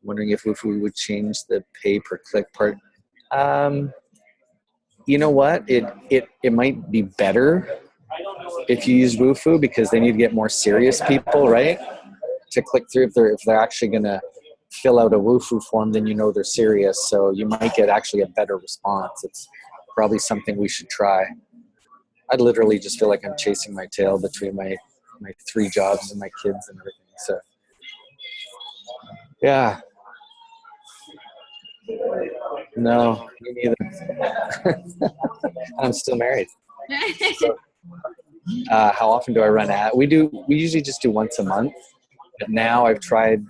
Wondering if Wufu would change the pay per click part. You know what? It might be better if you use Wufu because they need to get more serious people, right? To click through if they're actually going to fill out a Wufu form, then you know they're serious. So you might get actually a better response. It's probably something we should try. I literally just feel like I'm chasing my tail between my 3 jobs and my kids and everything. So yeah. No, me neither. I'm still married. So, how often do I run ad? We usually just do once a month, but now I've tried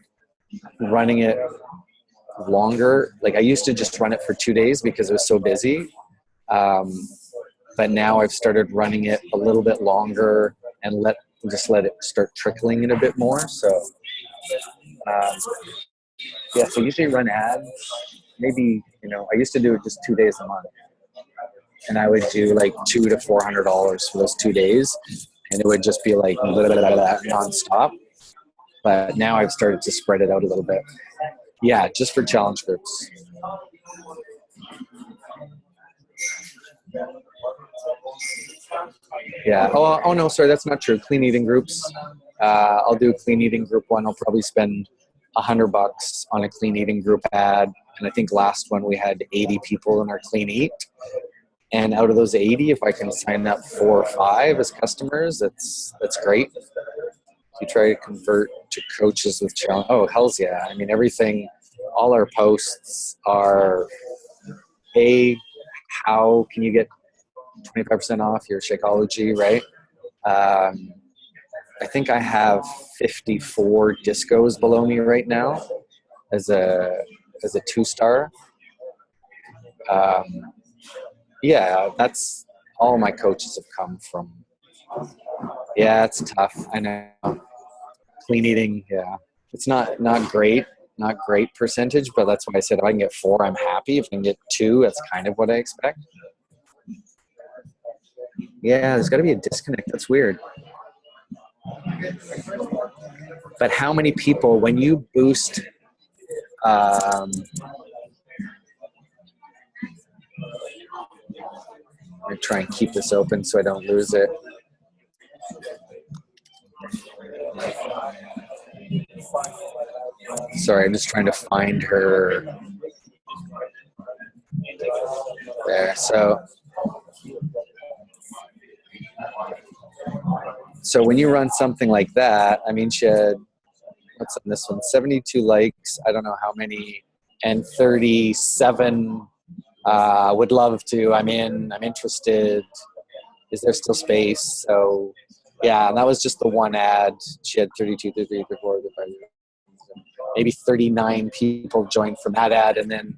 running it longer. Like I used to just run it for 2 days because it was so busy. But now I've started running it a little bit longer and let it start trickling in a bit more. So yeah, so usually run ads. Maybe, I used to do it just 2 days a month. And I would do like $200 to $400 for those 2 days. And it would just be like nonstop. But now I've started to spread it out a little bit. Yeah, just for challenge groups. Yeah. Oh no, sorry, that's not true. Clean eating groups. I'll do a clean eating group one. I'll probably spend $100 on a clean eating group ad. And I think last one we had 80 people in our clean eat. And out of those 80, if I can sign up 4 or 5 as customers, that's great. You try to convert to coaches with challenge. Oh, hell's yeah. I mean, everything, all our posts are, how can you get 25% off your Shakeology, right? I think I have 54 discos below me right now as a 2-star. Yeah, that's all my coaches have come from. Yeah, it's tough. I know. Clean eating, yeah. It's not great percentage, but that's why I said if I can get 4, I'm happy. If I can get 2, that's kind of what I expect. Yeah, there's got to be a disconnect. That's weird. But how many people, when you boost, I'm going to try and keep this open so I don't lose it. Sorry, I'm just trying to find her there. So when you run something like that, I mean, she had what's on this one? 72 likes. I don't know how many, and 37 would love to. I'm interested. Is there still space? So yeah, and that was just the one ad. She had 32, 33, 34, 35, maybe 39 people joined from that ad, and then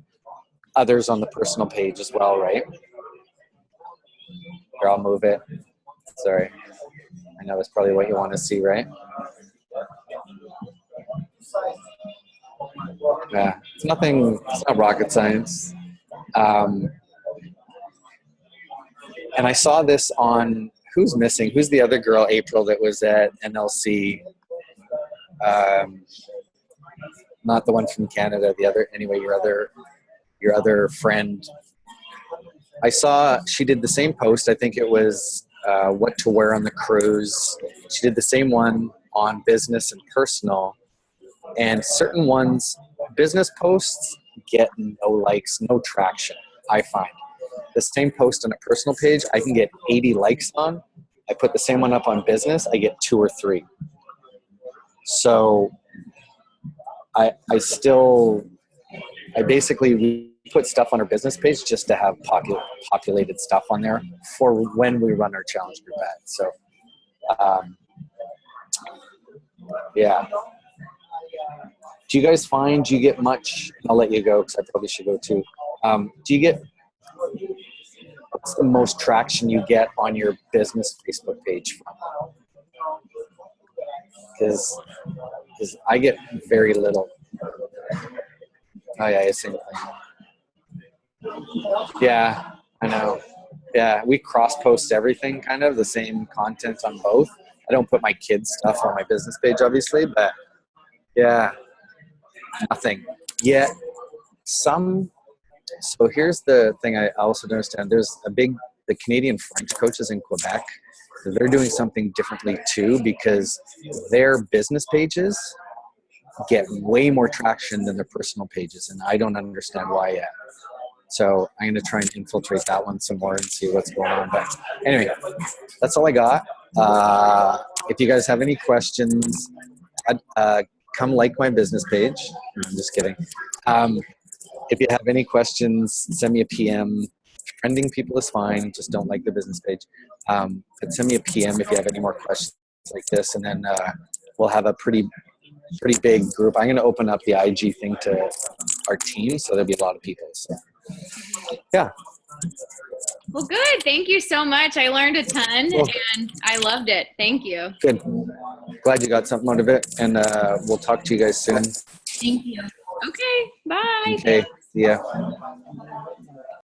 others on the personal page as well, right? Here, I'll move it. Sorry. I know that's probably what you want to see, right? Yeah, it's not rocket science. And I saw this on, who's missing? Who's the other girl, April, that was at NLC? Not the one from Canada, the other, anyway, your other friend. I saw she did the same post. I think it was what to wear on the cruise. She did the same one on business and personal. And certain ones, business posts get no likes, no traction, I find. The same post on a personal page, I can get 80 likes on. I put the same one up on business, I get 2 or 3. So I basically put stuff on our business page just to have populated stuff on there for when we run our challenge group ads. So, yeah. Do you guys find you get much? I'll let you go because I probably should go too. Do you get, what's the most traction you get on your business Facebook page from? Because I get very little. Oh yeah, same thing. Yeah, I know. Yeah, we cross-post everything, kind of the same content on both. I don't put my kids' stuff on my business page, obviously, but yeah, nothing yet. So here's the thing I also don't understand. There's the Canadian French coaches in Quebec. They're doing something differently too, because their business pages get way more traction than their personal pages, and I don't understand why yet. So I'm going to try and infiltrate that one some more and see what's going on. But anyway, that's all I got. If you guys have any questions, come like my business page. I'm just kidding. If you have any questions, send me a PM. Friending people is fine. Just don't like the business page. But send me a PM if you have any more questions like this, and then we'll have a pretty big group. I'm going to open up the IG thing to our team, so there'll be a lot of people. So, yeah. Well, good. Thank you so much. I learned a ton, and I loved it. Thank you. Good. Glad you got something out of it, and we'll talk to you guys soon. Thank you. Okay. Bye. Okay. See ya.